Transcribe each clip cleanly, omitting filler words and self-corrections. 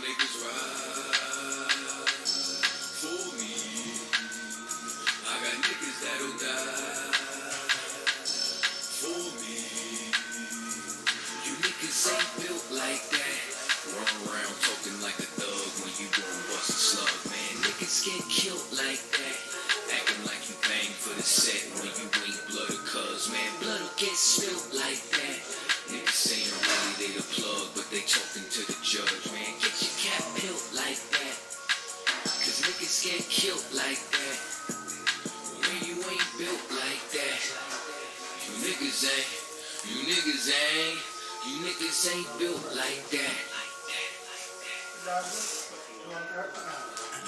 niggas ride for me. I got niggas that'll die for me. You niggas ain't built like that. Run around talking like a thug when you gon' bust a slug, man. Niggas get killed like that. Acting like you bang for the set when you ain't blood or cuz, man. Blood'll get spilled like that. Niggas saying really they the plug, but they talking to the judge, man. Get your cap peeled like that. Cause niggas get killed like that. When you ain't built like that. You niggas ain't built like that.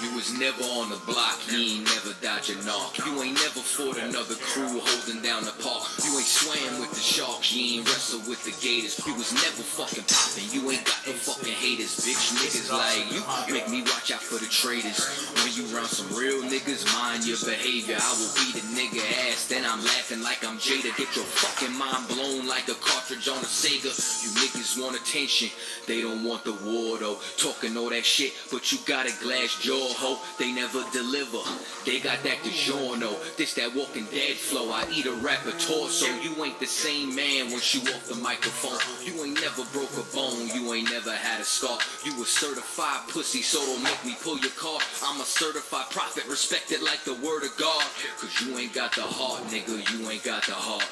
You was never on the block, you ain't never dodged a knock. You ain't never fought another crew holding down the park. You ain't swam with the sharks, you ain't wrestled with the gators. You was never fucking popping, you ain't got no fucking haters. Bitch, niggas like you make me watch out for the traitors. When you around some real niggas, mind your behavior. I will beat a nigga ass, then I'm laughing like I'm Jada. Get your fucking mind blown like a cartridge on a Sega. You niggas want attention, they don't want the war though. Talking all that shit, but you got a glass jaw. They never deliver. They got that DiGiorno. This that Walking Dead flow. I eat a rapper torso. You ain't the same man once you off the microphone. You ain't never broke a bone. You ain't never had a scar. You a certified pussy, so don't make me pull your car. I'm a certified prophet, respected like the word of God. Cause you ain't got the heart, nigga. You ain't got the heart.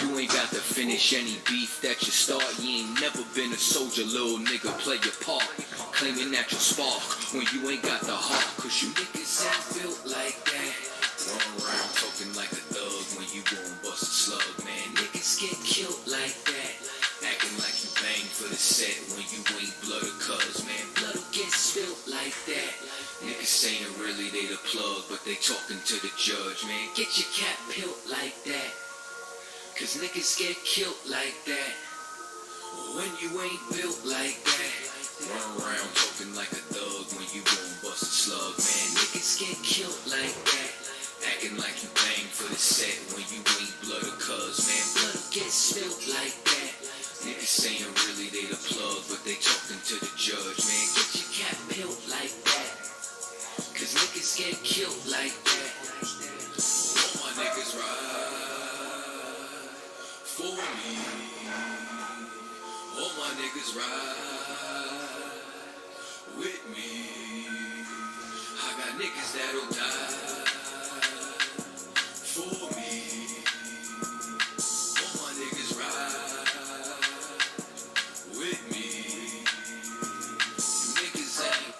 You ain't got to finish any beef that you start. You ain't never been a soldier, little nigga. Play your part. Claiming that you spark when you ain't got the heart. Cause you niggas ain't built like that. Run around talking like a thug when you gon' bust a slug, man. Niggas get killed like that. Acting like you bang for the set when you ain't blood or cuz, man. Blood'll get spilled like that. Niggas saying really they the plug, but they talking to the judge, man. Get your cap peeled like that. Cause niggas get killed like that. When you ain't built like that. Run around talking like a thug when you gon' bust a slug, man. Niggas get killed like that. Acting like you bang for the set when you ain't blood or cuz, man. Blood'll get spilled like that. Niggas saying really they the plug, but they talking to the judge, man. Get your cap peeled like that. Cause niggas get killed like that. All my niggas ride for me. All my niggas ride with me. I got niggas that'll die for me. All my niggas ride with me. You niggas ain't.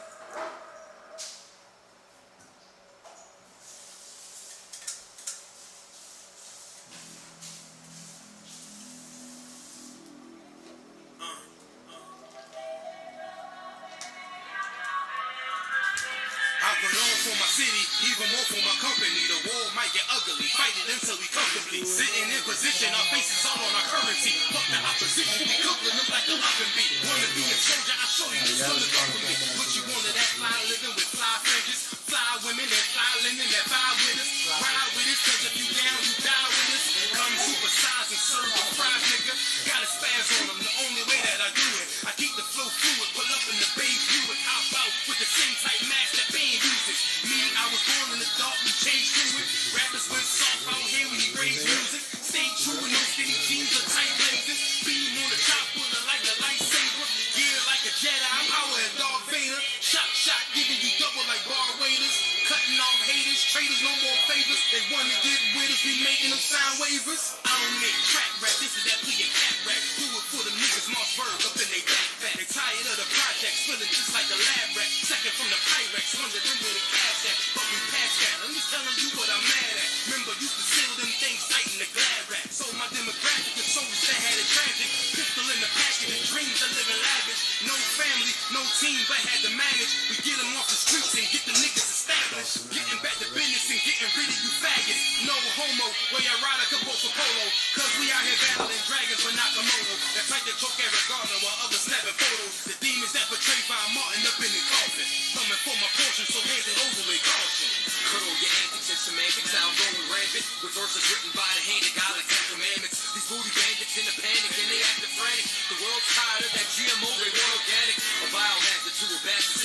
For my city, even more for my company. The war might get ugly, fight it until we comfortably sitting in position, our faces all on our currency. Fuck the opposition, we cooking them like a oven beat. Wanna be a soldier, I show you this from the government. What you wanted, that fly living with fly fringes, fly women and fly linen that vibe with us. Ride with us, cause if you down, you die with us. Come supersize and serve the fries, nigga. Gotta spaz on them, the only way that I do it. I keep the flow fluid, pull up in the beige fluid, hop out with the same type mask that Bane uses. Me, I was born in the dark, we changed to it. Rappers went soft out here when he raised music. Stay true with no skinny jeans or tight blazers. Beam on the top, pulling like a lightsaber. Gear like a Jedi, power and Darth Vader. Shot, giving you double like bar waiters. Cutting off haters, traders, no more favors. They wanna get with us, we making them sign waivers. I don't make trap rap, this is that plea and cat rap. Do it for the niggas, Mossberg up in they backpack. They tired of the projects, feeling just like a lab rat. Second from the Pyrex, wondering where the cash at. But we passed that, let me tell them you what I'm mad at. Remember, used to seal them things tight in the glad rack. So my demographic is soldiers that had it tragic. Pistol in the packet, and dreams of living lavish. No family, no team, but had to manage. We get them off the streets and get the niggas established. Getting back to business and getting rid of you faggots. No homo, where you ride a capo for polo. Cause we out here battling dragons for Nakamoto. That type that talk Eric Garner while others snapping photos. The demons that portray Von Martin up in the coffin. Coming for my portion, so hand it over with caution. Curl your antics and semantics, I'm going rampant. With verses written by the hand of God like 10 commandments. These booty bandits in a panic and they acting frantic. The world's tired of that GMO, they want organic. A biohazard to a bastard.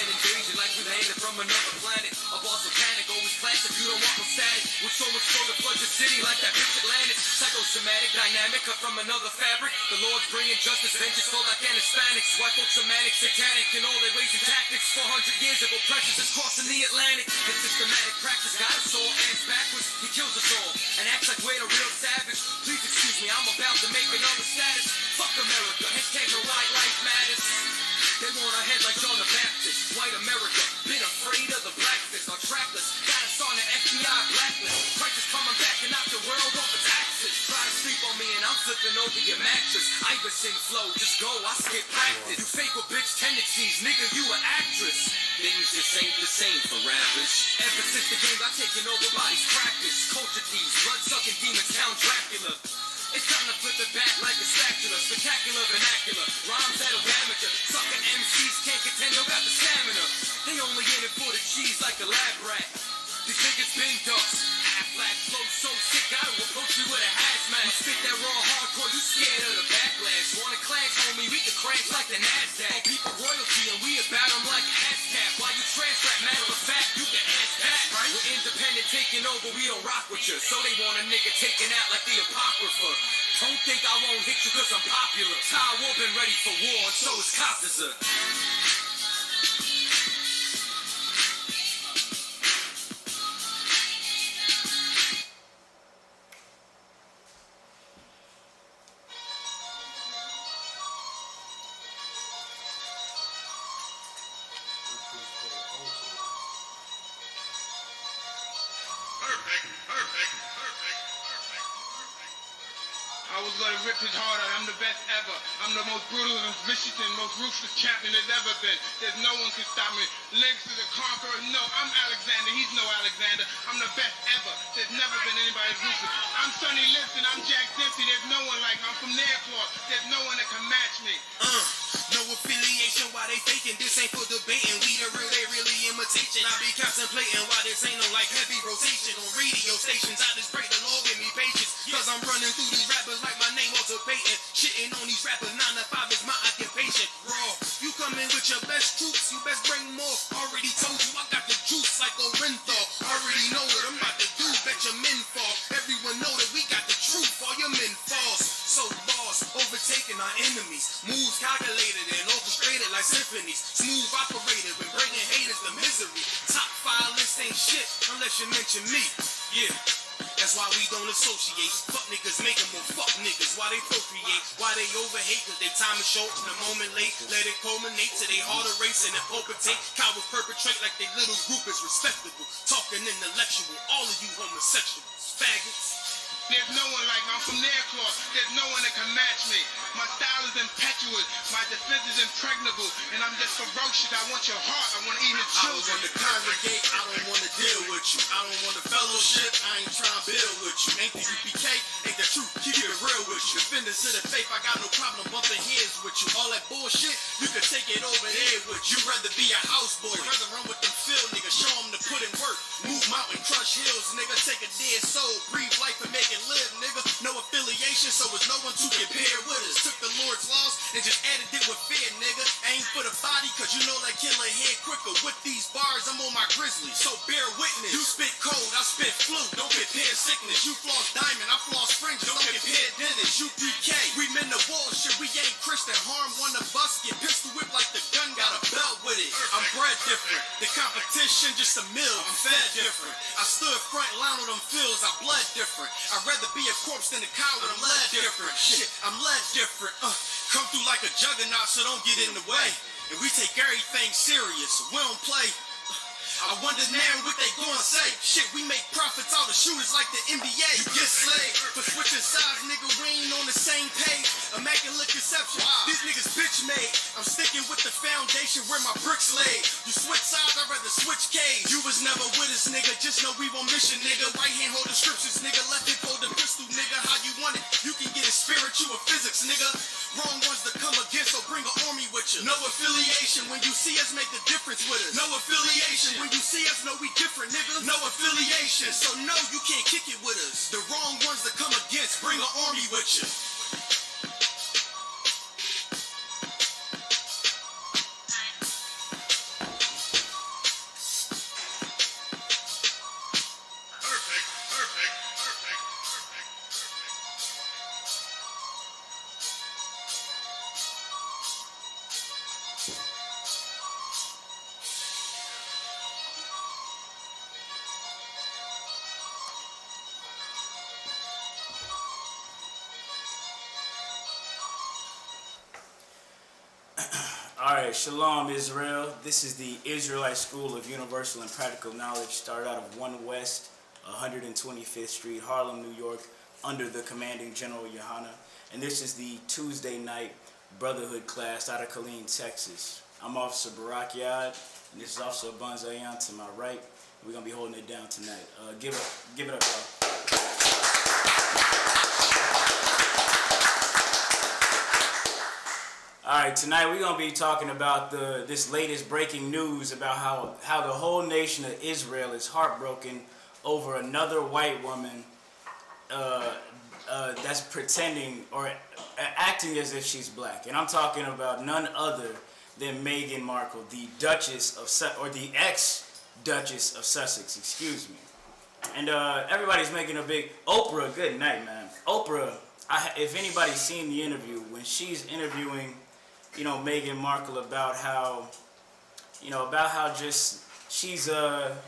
set invasion like we landed from another planet. A boss of panic, always plastic, you don't want no static. With so much flow to flood your city like that bitch Atlantic. Psychosomatic, dynamic, cut from another fabric. The Lord's bringing justice, vengeance for like an Hispanics. White folks are manic, satanic, in all their ways and tactics. 400 years of oppression is crossing the Atlantic. The systematic practice got us all ass backwards. He kills us all and acts like we're the real savage. Please excuse me, I'm about to make another status. Fuck America, hashtag no white life matters. They want our head like John the Baptist. White America, been afraid of the black fist. Our trackless, got us on the FBI blacklist. Price is coming back and knock the world off its axis. Try to sleep on me and I'm flipping over your mattress. Iverson flow, just go, I skip practice. You fake with bitch tendencies, nigga, you an actress. Things just ain't the same for rappers. Ever since the game got taken over, bodies practice. Culture thieves, blood-sucking demons, Count Dracula. It's time to flip it back like a spatula. Spectacular vernacular, rhymes that'll damage ya. Sucking MCs can't contend, no got the stamina. They only in it for the cheese like a lab rat. These niggas been ducks. Half-black flow so sick, I will approach you with a hazmat. You spit that raw hardcore, you scared of the backlash. Wanna clash, homie, we can crash like the NASDAQ. Our people royalty and we about them like ASCAP. While you trash rap, matter of fact, you can ask that, right? We're independent, taking over, we don't rock with you. So they want a nigga taken out like the Apocrypha. Don't think I won't hit you cause I'm popular. Ty War been ready for war, and so is Coppers. I was gonna rip his heart out. I'm the best ever. I'm the most brutal and vicious and most ruthless champion there's ever been. There's no one can stop me. Links to the conqueror. No, I'm Alexander. He's no Alexander. I'm the best ever. There's never been anybody as ruthless. I'm Sonny Liston. I'm Jack Dempsey. There's no one like me. I'm from Nairclaw. There's no one that can match me. No affiliation, why they faking? This ain't for debating. We the real, they really imitation. I be contemplating why this ain't no like heavy rotation on radio stations. I just pray the Lord give me patience, cause I'm running through these rappers like my name Walter Payton. Shitting on these rappers, 9 to 5 is my occupation. Raw, you come in with your best troops, you best bring more. Already told you I got the juice like a Renthal. Already know what I'm about to do, bet your men fall. Everyone know that we got the truth, all your men false. So boss, overtaking our enemies. Moves calculated and orchestrated like symphonies. Smooth operated when bringing haters to misery. Top 5 list ain't shit unless you mention me. Yeah, that's why we don't associate. Fuck niggas make them more fuck niggas. Why they procreate? Why they overhate? Cause they time is short and a moment late. Let it culminate to they heart erase and it palpitate. Cowards perpetrate like they little group is respectable. Talking intellectual, all of you homosexuals, faggots. There's no one like me. I'm from Nairclaw. There's no one that can match me. My style is impetuous. My defense is impregnable. And I'm just ferocious. I want your heart. I want to eat his I don't children. want to congregate, I don't want to deal with you. I don't want to fellowship, I ain't trying to build with you. Ain't the UPK, ain't the truth, keep it real with you. Defenders of the faith, I got no problem bumping heads with you. All that bullshit, you can take it over there with you. Rather be a houseboy, rather run with them field niggas. Show them to put in work, move mountain, crush hills, nigga. Take a dead soul, breathe life and make it live, nigga. No affiliation, so it's no one to compare with us. Took the Lord's laws and just added it with fear, nigga. Aim for the body, cause you know that killer head quicker. With these bars, I'm on my grizzly, so bear witness. You spit cold, I spit flu, don't compare sickness. You floss diamond, I floss fringes, don't compare dentist. You PK, we men the wall shit, we ain't Christian. Harm one of us, get pistol whipped like the gun got a belt with it. I'm bred different, the competition just a mill, I'm fed different. I stood front line on them fields, I bled different. I'd rather be a corpse than a coward, I'm led different. Shit, I'm led different. Come through like a juggernaut, so don't get in the way. And we take everything serious, we don't play. I wonder now what they gonna say. Shit, we make profits out of shooters like the NBA. You get slayed for switching sides, nigga. We ain't on the same page. Immaculate conception. These niggas bitch made. I'm sticking with the foundation where my bricks laid. You switch sides, I'd rather switch cage. You was never with us, nigga. Just know we on mission, nigga. Right hand hold the scriptures, nigga. Left hand hold the pistol, nigga. How you want it? You can get it spiritual or physics, nigga. Wrong ones to come against, so bring an army with you. No affiliation. When you see us, make the difference with us. No affiliation. When you see us, know we different, nigga. No affiliation. So no, you can't kick it with us. The wrong ones to come against, bring an army with you. Alright, Shalom Israel. This is the Israelite School of Universal and Practical Knowledge, started out of 1 West, 125th Street, Harlem, New York, under the commanding General Yohana. And this is the Tuesday night Brotherhood class out of Killeen, Texas. I'm Officer Barak Yad, and this is Officer Banzayan to my right. We're going to be holding it down tonight. Give it up, y'all. Alright, tonight we're going to be talking about this latest breaking news about how the whole nation of Israel is heartbroken over another white woman that's pretending or acting as if she's black. And I'm talking about none other than Meghan Markle, the Duchess of the ex-Duchess of Sussex, excuse me. And everybody's making a big... Oprah, good night, man. Oprah, if anybody's seen the interview, when she's interviewing... Meghan Markle about how just she's it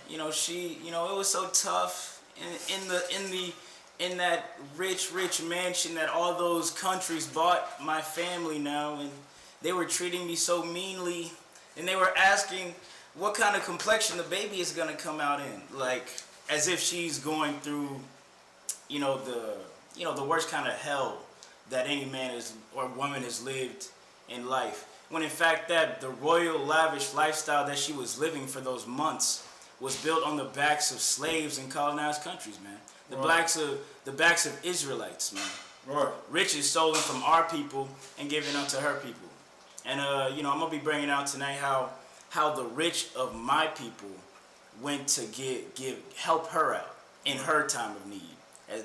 was so tough in that rich mansion that all those countries bought my family now, and they were treating me so meanly, and they were asking what kind of complexion the baby is gonna come out in, like as if she's going through the worst kind of hell that any man or woman has lived in life, when in fact that the royal lavish lifestyle that she was living for those months was built on the backs of slaves in colonized countries, man. The backs of Israelites, man. Right. Riches stolen from our people and given unto her people. And I'm gonna be bringing out tonight how the rich of my people went to help her out in her time of need,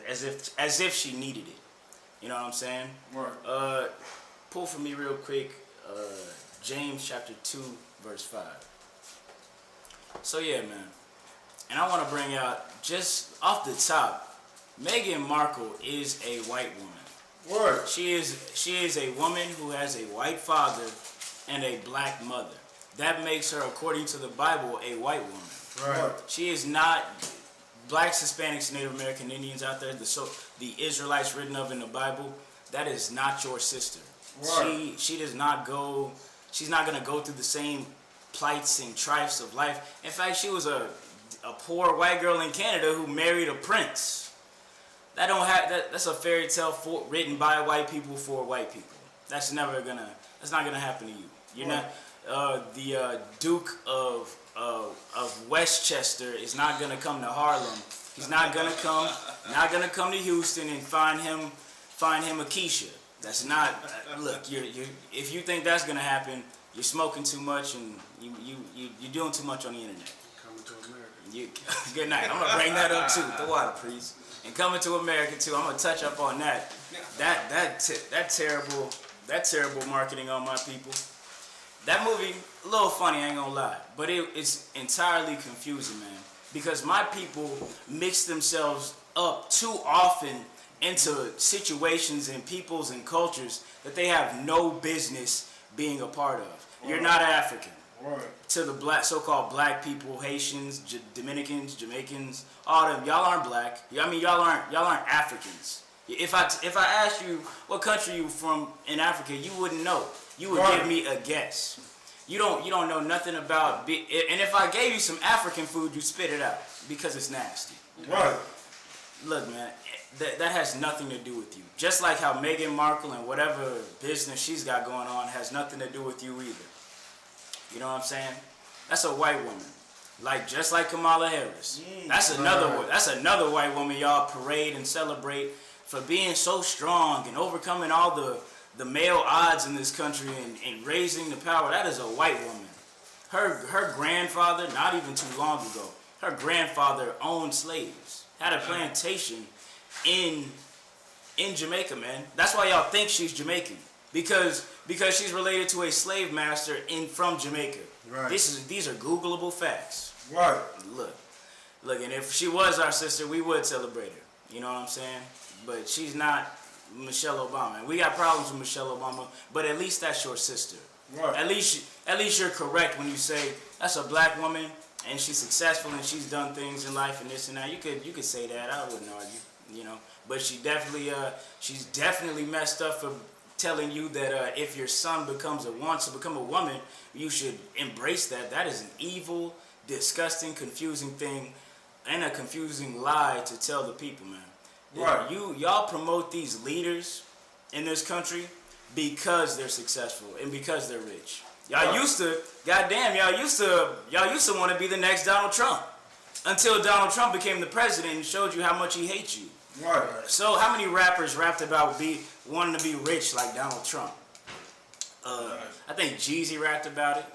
as if she needed it. You know what I'm saying? Right. Pull for me real quick, James chapter 2, verse 5. So yeah, man. And I want to bring out, just off the top, Meghan Markle is a white woman. What? She is a woman who has a white father and a black mother. That makes her, according to the Bible, a white woman. Right. She is not... Blacks, Hispanics, Native American Indians out there, the Israelites written of in the Bible, that is not your sister. Right. She does not go. She's not gonna go through the same plights and trifes of life. In fact, she was a poor white girl in Canada who married a prince. That's a fairy tale written by white people for white people. That's not gonna happen to you. You're right. not the Duke of Westchester is not gonna come to Harlem. He's not gonna come to Houston and find him a Keisha. That's not. Look, if you think that's gonna happen, you're smoking too much and you're doing too much on the internet. Coming to America. Good night. I'm gonna bring that up too. The water, please. And coming to America too. I'm gonna touch up on that. That terrible marketing on my people. That movie, a little funny, I ain't gonna lie, but it's entirely confusing, man. Because my people mix themselves up too often into situations and peoples and cultures that they have no business being a part of. You're not African. Right. To the so-called black people, Haitians, Dominicans, Jamaicans, all them, y'all aren't black. I mean, y'all aren't Africans. If I asked you what country you from in Africa, you wouldn't know. You would give me a guess. You don't know nothing about. And if I gave you some African food, you spit it out because it's nasty. Right. Look, man, that has nothing to do with you. Just like how Meghan Markle and whatever business she's got going on has nothing to do with you either. You know what I'm saying? That's a white woman, just like Kamala Harris. That's another white woman y'all parade and celebrate for being so strong and overcoming all the male odds in this country and raising the power. That is a white woman. Her grandfather, not even too long ago, her grandfather owned slaves, had a plantation in Jamaica, man. That's why y'all think she's Jamaican, because she's related to a slave master from Jamaica. Right. These are Googleable facts. Right. Look, and if she was our sister, we would celebrate her. You know what I'm saying? But she's not Michelle Obama. And we got problems with Michelle Obama, but at least that's your sister. Right. At least you're correct when you say that's a black woman and she's successful and she's done things in life and this and that. You could say that. I wouldn't argue, But she's definitely messed up telling you that if your son wants to become a woman, you should embrace that. That is an evil, disgusting, confusing thing, and a confusing lie to tell the people, man. Right. Y'all promote these leaders in this country because they're successful and because they're rich. Y'all used to, y'all used to want to be the next Donald Trump until Donald Trump became the president and showed you how much he hates you. Right. So how many rappers rapped about wanting to be rich like Donald Trump? I think Jeezy rapped about it.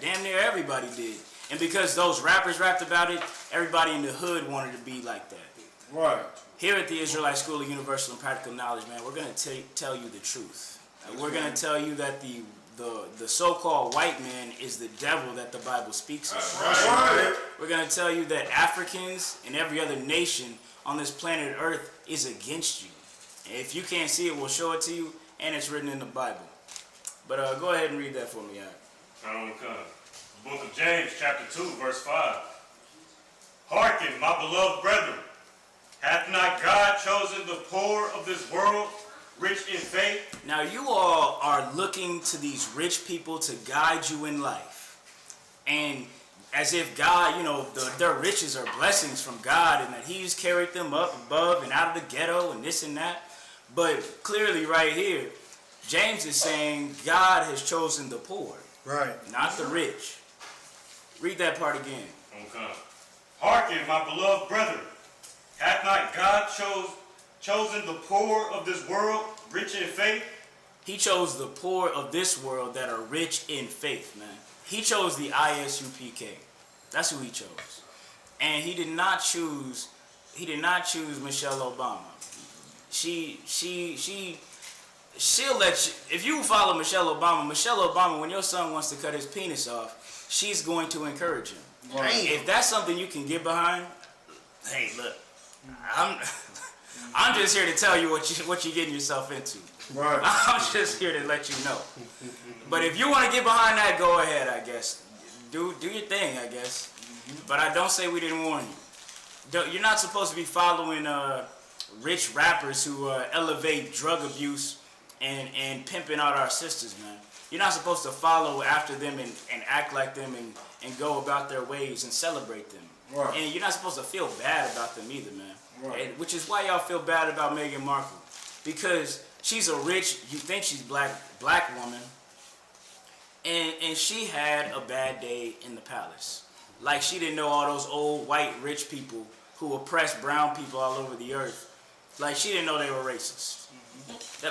Damn near everybody did. And because those rappers rapped about it, everybody in the hood wanted to be like that. Right. Here at the Israelite School of Universal and Practical Knowledge, man, we're going to tell you the truth. We're going to tell you that the so-called white man is the devil that the Bible speaks of. Right. We're going to tell you that Africans and every other nation on this planet Earth is against you. And if you can't see it, we'll show it to you, and it's written in the Bible. But go ahead and read that for me, Come. Book of James, chapter 2, verse 5. Hearken, my beloved brethren, hath not God chosen the poor of this world, rich in faith? Now you all are looking to these rich people to guide you in life. And as if God, their riches are blessings from God and that he's carried them up above and out of the ghetto and this and that. But clearly right here, James is saying God has chosen the poor. Right. Not the rich. Read that part again. Okay. Hearken, my beloved brethren, hath not God chosen the poor of this world, rich in faith? He chose the poor of this world that are rich in faith, man. He chose the ISUPK. That's who he chose. And he did not choose Michelle Obama. She'll let you, if you follow Michelle Obama, when your son wants to cut his penis off, she's going to encourage him. Right. If that's something you can get behind, hey, look, I'm just here to tell you what you're getting yourself into. Right. I'm just here to let you know. But if you want to get behind that, go ahead, I guess. Do your thing, I guess. But I don't say we didn't warn you. You're not supposed to be following rich rappers who elevate drug abuse and pimping out our sisters, man. You're not supposed to follow after them and act like them and go about their ways and celebrate them. Right. And you're not supposed to feel bad about them either, man. Right. Which is why y'all feel bad about Meghan Markle. Because she's a rich, you think she's black woman, and she had a bad day in the palace. Like she didn't know all those old white rich people who oppressed brown people all over the earth. Like she didn't know they were racist.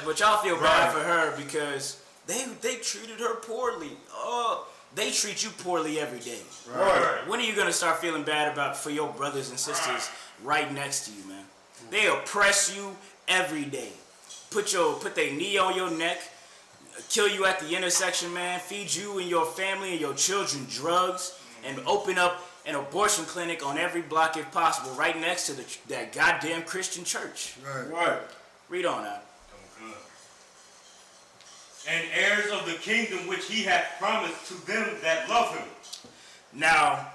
But y'all feel bad for her because they treated her poorly. Oh, they treat you poorly every day. Right. When are you gonna start feeling bad for your brothers and sisters right next to you, man? They oppress you every day. Put their knee on your neck, kill you at the intersection, man. Feed you and your family and your children drugs, and open up an abortion clinic on every block if possible, right next to that goddamn Christian church. Right. Right. Read on out. And heirs of the kingdom which he hath promised to them that love him. Now,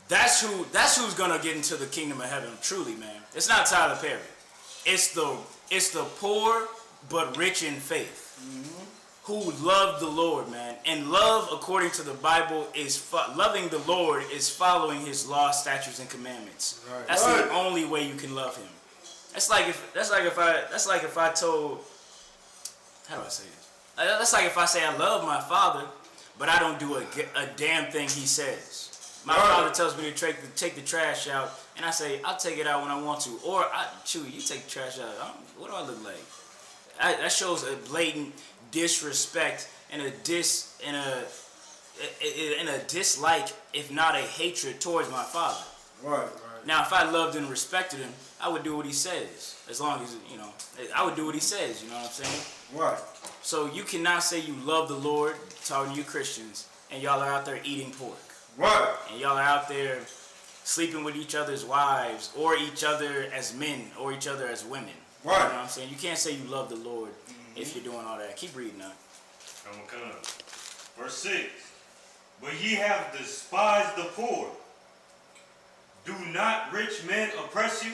that's who's gonna get into the kingdom of heaven, truly, man. It's not Tyler Perry. It's the poor but rich in faith, who love the Lord, man. And love, according to the Bible, loving the Lord is following His law, statutes, and commandments. Right. That's the only way you can love Him. That's like if I told. How do I say this? That's like if I say I love my father, but I don't do a damn thing he says. My father tells me to take the trash out, and I say I'll take it out when I want to. Or you take the trash out. What do I look like? That shows a blatant disrespect and a dislike, if not a hatred towards my father. Right. Now, if I loved and respected him, I would do what he says. As long as, I would do what he says, you know what I'm saying? Right. So you cannot say you love the Lord, talking to you Christians, and y'all are out there eating pork. Right. And y'all are out there sleeping with each other's wives, or each other as men, or each other as women. Right. You know what I'm saying? You can't say you love the Lord if you're doing all that. Keep reading now. Verse 6. But ye have despised the poor. Do not rich men oppress you?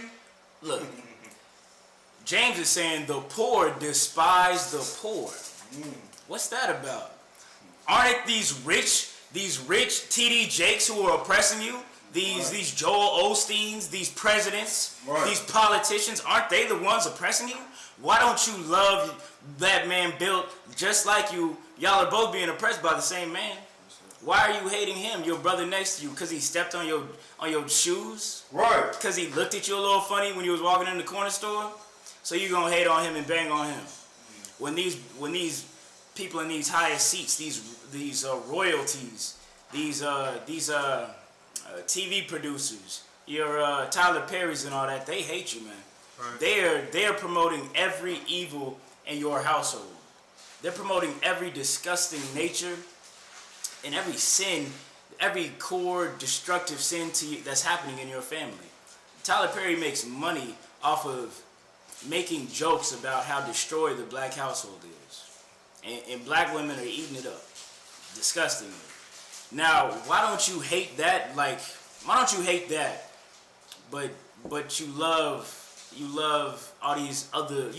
Look, James is saying the poor despise the poor. What's that about? Aren't it these rich TD Jakes who are oppressing you? These Joel Osteens, these presidents, these politicians, aren't they the ones oppressing you? Why don't you love that man built just like you? Y'all are both being oppressed by the same man. Why are you hating him, your brother next to you? Because he stepped on your shoes? Right. Because he looked at you a little funny when you was walking in the corner store? So you gonna hate on him and bang on him? When these people in these highest seats, these royalties, these TV producers, your Tyler Perry's and all that, they hate you, man. Right. They are promoting every evil in your household. They're promoting every disgusting nature and every sin, every core destructive sin to you that's happening in your family. Tyler Perry makes money off of making jokes about how destroyed the black household is. And black women are eating it up. Disgustingly. Now, why don't you hate that? Why don't you hate that? But you love all these other,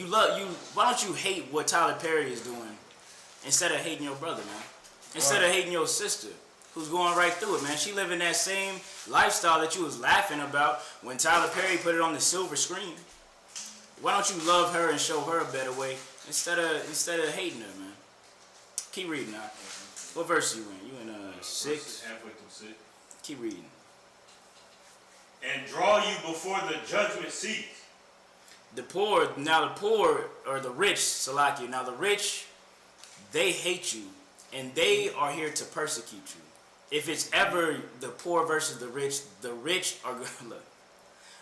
why don't you hate what Tyler Perry is doing instead of hating your brother, man? Instead of hating your sister who's going right through it, man. She living that same lifestyle that you was laughing about when Tyler Perry put it on the silver screen. Why don't you love her and show her a better way instead of hating her, man? Keep reading now. What verse you in? You in 6? Halfway through 6. Keep reading. And draw you before the judgment seat. The poor or the rich, Salakia. Now the rich, they hate you and they are here to persecute you. If it's ever the poor versus the rich are good. Look,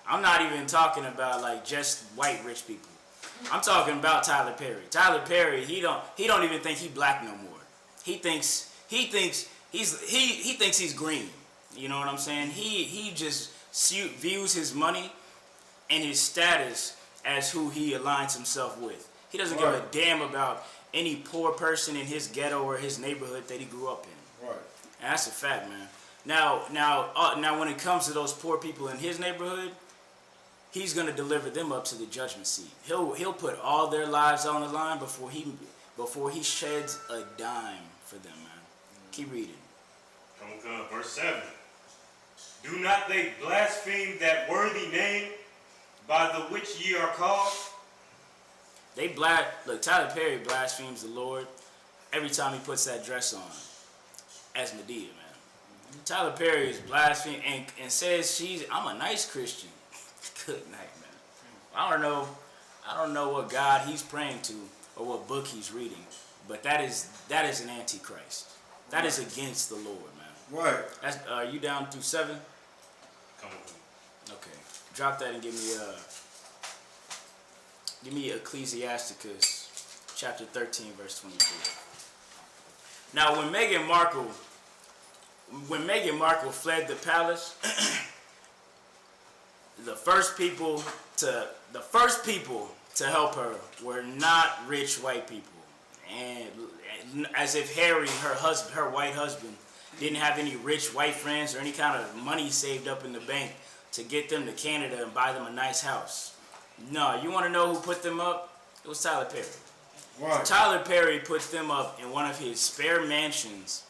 I'm not even talking about just white rich people. I'm talking about Tyler Perry. Tyler Perry, he don't even think he black no more. He thinks he's green. You know what I'm saying? He just views his money and his status as who he aligns himself with. He doesn't give a damn about any poor person in his ghetto or his neighborhood that he grew up in. Right. And that's a fact, man. Now, when it comes to those poor people in his neighborhood, he's gonna deliver them up to the judgment seat. He'll put all their lives on the line before he sheds a dime for them, man. Keep reading. Come, verse 7. Do not they blaspheme that worthy name by the which ye are called? Look, Tyler Perry blasphemes the Lord every time he puts that dress on as Medea, man. Tyler Perry is blaspheming and says I'm a nice Christian. Good night, man. I don't know what God he's praying to or what book he's reading, but that is an antichrist. That is against the Lord, man. Right. Are you down through 7? Come on. Okay. Drop that and give me Ecclesiasticus chapter 13, verse 24. Now, when Meghan Markle fled the palace, the first people to help her were not rich white people, and as if Harry, her white husband, didn't have any rich white friends or any kind of money saved up in the bank to get them to Canada and buy them a nice house. No, you want to know who put them up? It was Tyler Perry. Right. Tyler Perry put them up in one of his spare mansions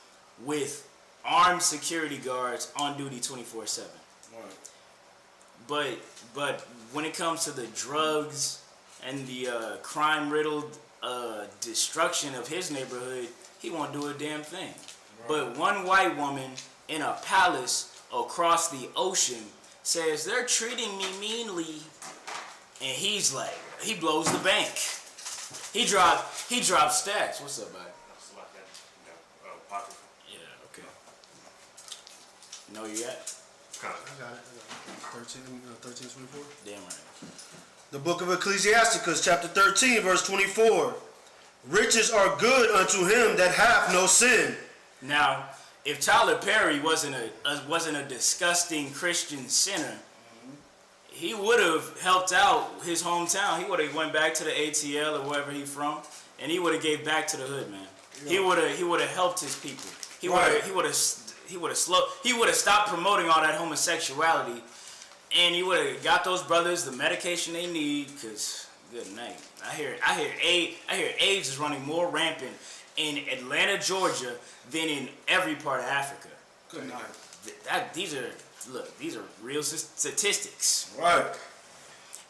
with armed security guards on duty 24/7. Right. But when it comes to the drugs and the crime-riddled destruction of his neighborhood, he won't do a damn thing. Right. But one white woman in a palace across the ocean says they're treating me meanly, and he's like, he blows the bank. He dropped stacks. What's up, buddy? Pocket. Yeah, okay. You know where you at? I got it. 13:24. Damn right. The book of Ecclesiasticus, chapter 13, verse 24. Riches are good unto him that hath no sin. Now, if Tyler Perry wasn't a disgusting Christian sinner, he would have helped out his hometown. He would have went back to the ATL or wherever he's from, and he would have gave back to the hood, man. Yeah. He would have helped his people. He would have stopped promoting all that homosexuality, and he would have got those brothers the medication they need, because Good night. I hear AIDS is running more rampant in Atlanta, Georgia, than in every part of Africa. Good night. These are real statistics. Right.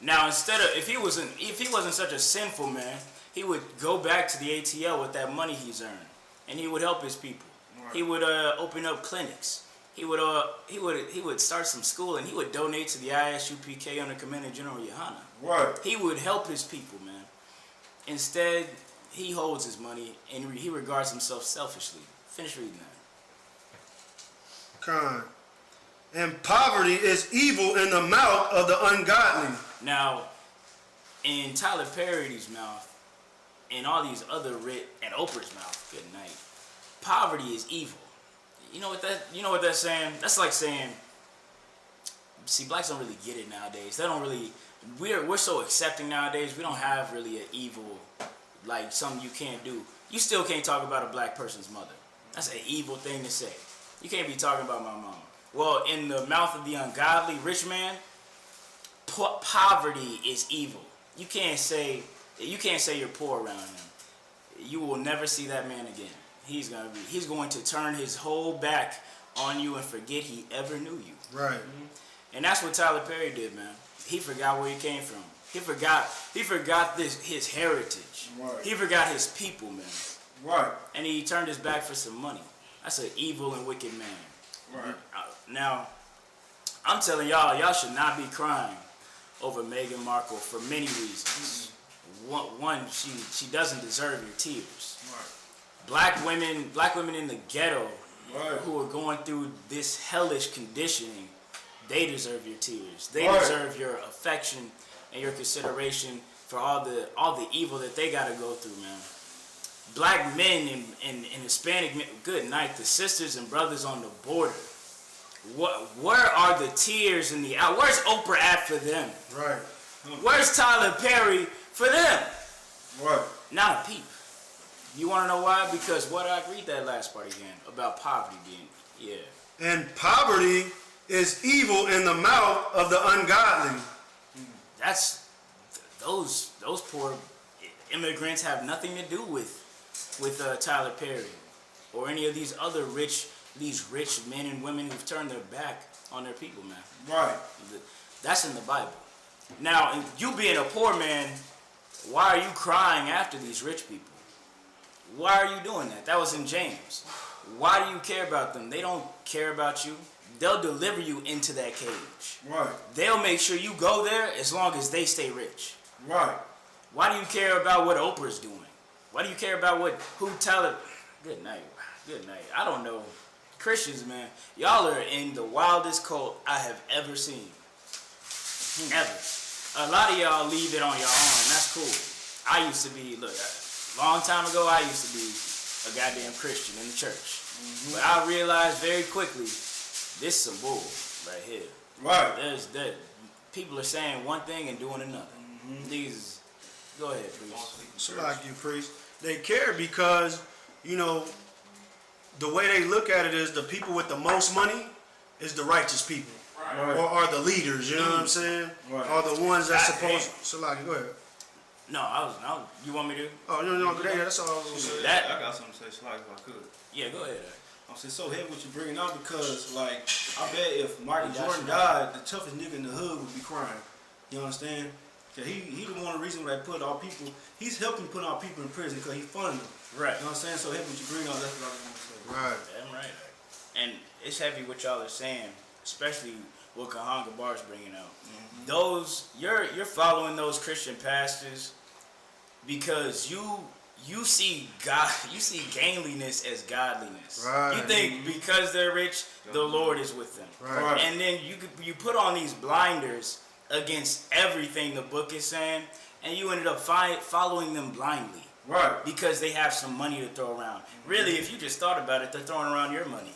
Now, if he wasn't such a sinful man, he would go back to the ATL with that money he's earned, and he would help his people. Right. He would open up clinics. He would start some school, and he would donate to the Isupk under Commander General Yohana. Right. He would help his people, man. Instead, he holds his money and he regards himself selfishly. Finish reading that. Kind. And poverty is evil in the mouth of the ungodly. Now, in Tyler Perry's mouth, and all these other and Oprah's mouth, good night. Poverty is evil. You know what that's saying? That's like saying, see, blacks don't really get it nowadays. They don't really. We're so accepting nowadays. We don't have really an evil, like something you can't do. You still can't talk about a black person's mother. That's an evil thing to say. You can't be talking about my mom. Well, in the mouth of the ungodly rich man, poverty is evil. You can't say you're poor around him. You will never see that man again. He's going to turn his whole back on you and forget he ever knew you. Right. Mm-hmm. And that's what Tyler Perry did, man. He forgot where he came from. He forgot his heritage. Right. He forgot his people, man. Right. And he turned his back for some money. That's an evil and wicked man. Right. Now, I'm telling y'all should not be crying over Meghan Markle for many reasons. One, she doesn't deserve your tears. Right. Black women in the ghetto, right, who are going through this hellish conditioning, they deserve your tears. They right, deserve your affection and your consideration for all the evil that they got to go through, man. Black men and Hispanic men, good night, the sisters and brothers on the border. Where are the tears in the eye? Where's Oprah at for them? Right. Where's Tyler Perry for them? Right. Not a peep. You want to know why? Because I read that last part again about poverty being, yeah. And poverty is evil in the mouth of the ungodly. That's those poor immigrants have nothing to do with Tyler Perry or any of these other rich men and women who've turned their back on their people, man. Right. That's in the Bible. Now, you being a poor man, why are you crying after these rich people? Why are you doing that? That was in James. Why do you care about them? They don't care about you. They'll deliver you into that cage. Right. They'll make sure you go there as long as they stay rich. Right. Why do you care about what Oprah's doing? Why do you care about who Tyler? Good night. Good night. I don't know. Christians, man, y'all are in the wildest cult I have ever seen. Ever. A lot of y'all leave it on your own. That's cool. I used to be, long time ago, I used to be a goddamn Christian in the church. Mm-hmm. But I realized very quickly, this is some bull right here. Right. People are saying one thing and doing another. Mm-hmm. These, go ahead, priest. So like you, priest. They care because, the way they look at it is the people with the most money is the righteous people. Right. Or are the leaders, you know what I'm saying? Right. Are the ones that's supposed to. So like, go ahead. No, you want me to? Oh, no, that's all I was going to say. I got something to say, Sly, if I could. Yeah, go ahead. I'm saying, so heavy what you're bringing out because, I bet if Michael Jordan died, the toughest nigga in the hood would be crying. You understand? Cause he the one reason why they put our people, he's helping put our people in prison because he funded them. Right. You know what I'm saying? So heavy what you bring out, that's what I was going to say. Right. Damn right. And it's heavy what y'all are saying, especially what Kahanga Bar's bringing out. Mm-hmm. Those, you're following those Christian pastors because you see God, you see gainliness as godliness. Right. You think because they're rich, the Lord is with them. Right. And then you put on these blinders against everything the book is saying, and you ended up following them blindly. Right. Because they have some money to throw around. Mm-hmm. Really, if you just thought about it, they're throwing around your money.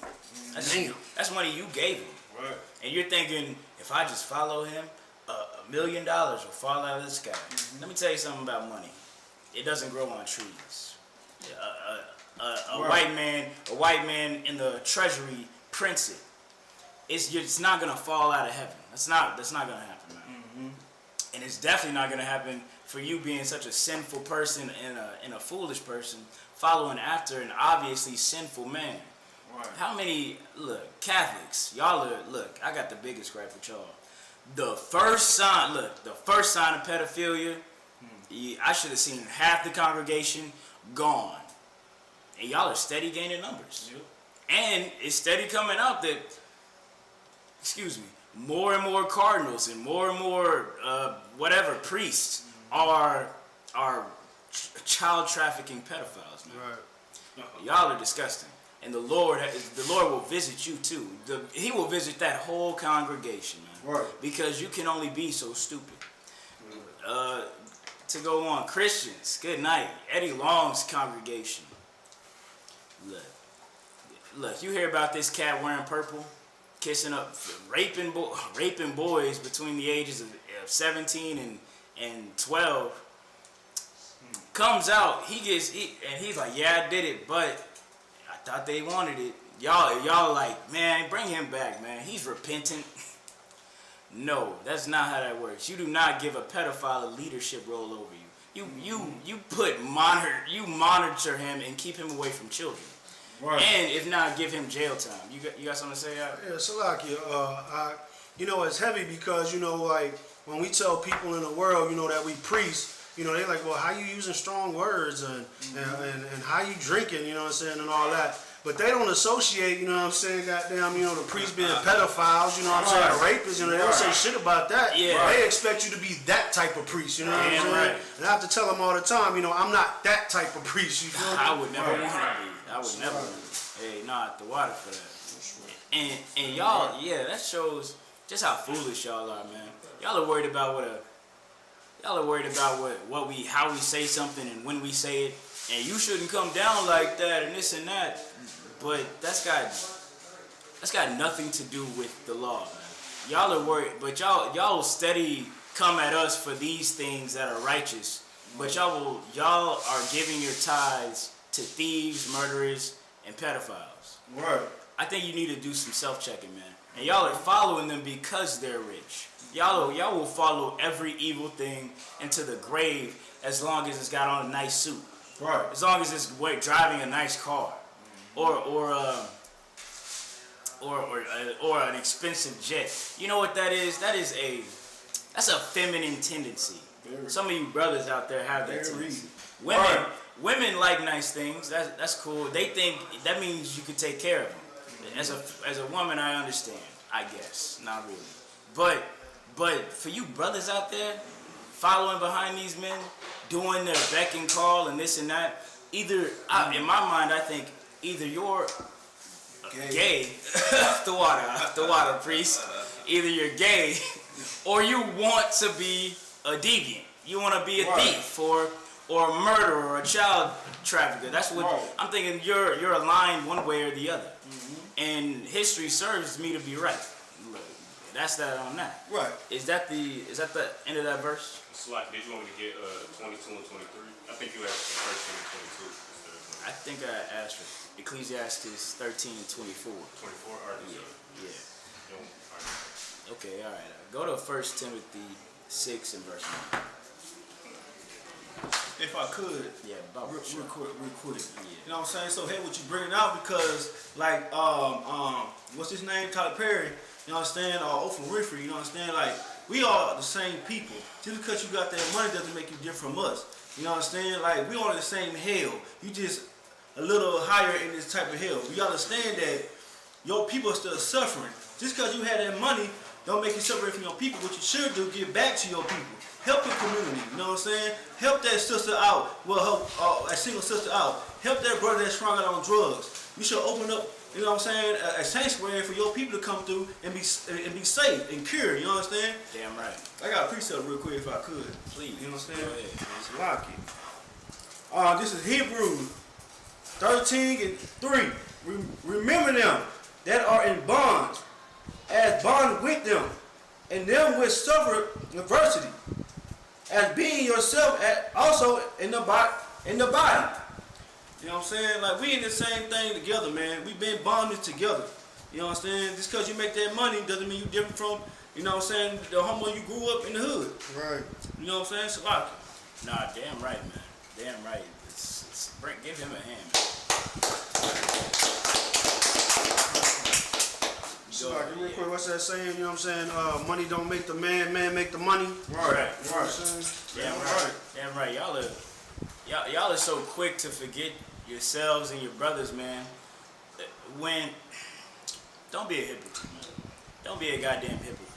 That's money you gave them. Right. And you're thinking, if I just follow him, $1 million will fall out of the sky. Mm-hmm. Let me tell you something about money. It doesn't grow on trees. A white man in the treasury prints it. It's not gonna fall out of heaven. That's not gonna happen, man. Mm-hmm. And it's definitely not going to happen for you being such a sinful person and a foolish person following after an obviously sinful man. Right. How many, look, Catholics, y'all are, look, I got the biggest gripe with y'all. The first sign of pedophilia, I should have seen half the congregation gone. And y'all are steady gaining numbers. Yep. And it's steady coming out that, more and more cardinals and more priests are child trafficking pedophiles, man. Right. Y'all are disgusting. And the Lord will visit you too. He will visit that whole congregation, man. Right. Because you can only be so stupid. To go on, Christians, good night. Eddie Long's congregation. Look, you hear about this cat wearing purple, kissing up, raping boys between the ages of 17 and 12. Comes out, he's like, yeah, I did it, but I thought they wanted it. Y'all like, man, bring him back, man. He's repentant. No, that's not how that works. You do not give a pedophile a leadership role over you. You monitor him and keep him away from children. Right. And if not, give him jail time. You got something to say, Al? Yeah, Salakia, it's heavy because, like, when we tell people in the world, that we priest, they're like, well, how you using strong words and how you drinking, and all that. But they don't associate, goddamn, the priests being pedophiles, rapists, they don't say shit about that. Yeah. They expect you to be that type of priest, you know what I'm saying? Right. And I have to tell them all the time, I'm not that type of priest, you feel me? I would never want to be. I would never. Hey, not the water for that. And y'all, yeah, that shows just how foolish y'all are, man. Y'all are worried about how we say something and when we say it, and you shouldn't come down like that and this and that. But that's got nothing to do with the law, man. Y'all are worried, but y'all steady come at us for these things that are righteous. But y'all are giving your tithes to thieves, murderers, and pedophiles. Right. I think you need to do some self-checking, man. And y'all are following them because they're rich. Y'all will follow every evil thing into the grave as long as it's got on a nice suit. Right. As long as it's driving a nice car, or an expensive jet. You know what that is? That's a feminine tendency. Some of you brothers out there have that tendency. Women like nice things. That's cool. They think that means you can take care of them. As a woman, I understand. I guess not really, but for you brothers out there following behind these men, doing their beck and call and this and that, in my mind, I think either you're gay, off the water, priest. Either you're gay, or you want to be a deviant. You want to be a thief or a murderer or a child trafficker. That's what I'm thinking. You're aligned one way or the other, and history serves me to be right. That's that on that. Right. Is that the end of that verse? Slack, did you want me to get 22 and 23? I think you asked for 13 and 22. I think I asked for Ecclesiastes 13 and 24. 24? All right. Yeah. All right. Okay, all right. Go to 1 Timothy 6 and verse 9. If I could, real sure. quick. Yeah. You know what I'm saying? So, hey, what you bringing out because, like, what's his name? Tyler Perry. You understand? Or Oprah Winfrey. You understand? Like, we are the same people. Just because you got that money doesn't make you different from us. You understand? Like, we are in the same hell. You just a little higher in this type of hell. You understand that your people are still suffering. Just because you have that money don't make you separate from your people. What you should do, give back to your people. Help your community. You know what I'm saying? Help that sister out. Well, help a single sister out. Help that brother that's strung out on drugs. You should open up, you know what I'm saying, a sanctuary for your people to come through and be safe and cured. You understand? Damn right. I got a precept real quick if I could. Please. You understand? Go ahead. It's lucky. This is Hebrews 13 and 3. Remember them that are in bonds, as bond with them, and them which suffer adversity, as being yourself also in the body. You know what I'm saying? Like, we in the same thing together, man. We've been bonded together. You understand? Just because you make that money doesn't mean you're different from you know what I'm saying, the homo you grew up in the hood. Right. You know what I'm saying? Salaki. Nah, damn right, man. Damn right. Give him a hand, man. So, like, real quick, what's that saying? You know what I'm saying? Money don't make the man, man make the money. Right. You know what I'm saying? Damn right. Damn right. Y'all are so quick to forget yourselves and your brothers, man. Don't be a hypocrite, man. Don't be a goddamn hypocrite.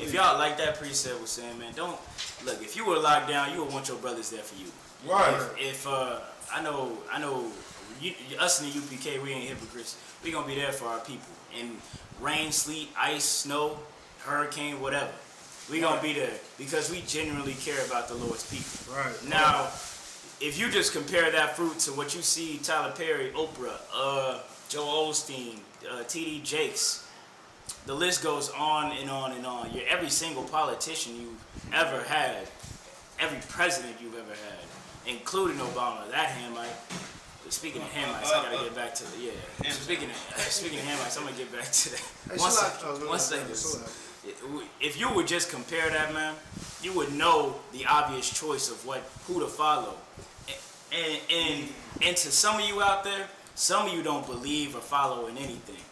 If y'all, like that precept was saying, man, don't look. If you were locked down, you would want your brothers there for you. Right. If I know, us in the UPK, we ain't hypocrites. We gonna be there for our people. And rain, sleet, ice, snow, hurricane, whatever. We gonna be there because we genuinely care about the Lord's people. Right. Now, if you just compare that fruit to what you see Tyler Perry, Oprah, Joel Osteen, T.D. Jakes, the list goes on and on and on. Every single politician you've ever had, every president you've ever had, including Obama, that Hamite. Speaking of Hamites, I gotta get back to the Speaking of Hamites, I'm gonna get back to that. One second. If you would just compare that, man, you would know the obvious choice of who to follow. And to some of you out there, some of you don't believe or follow in anything,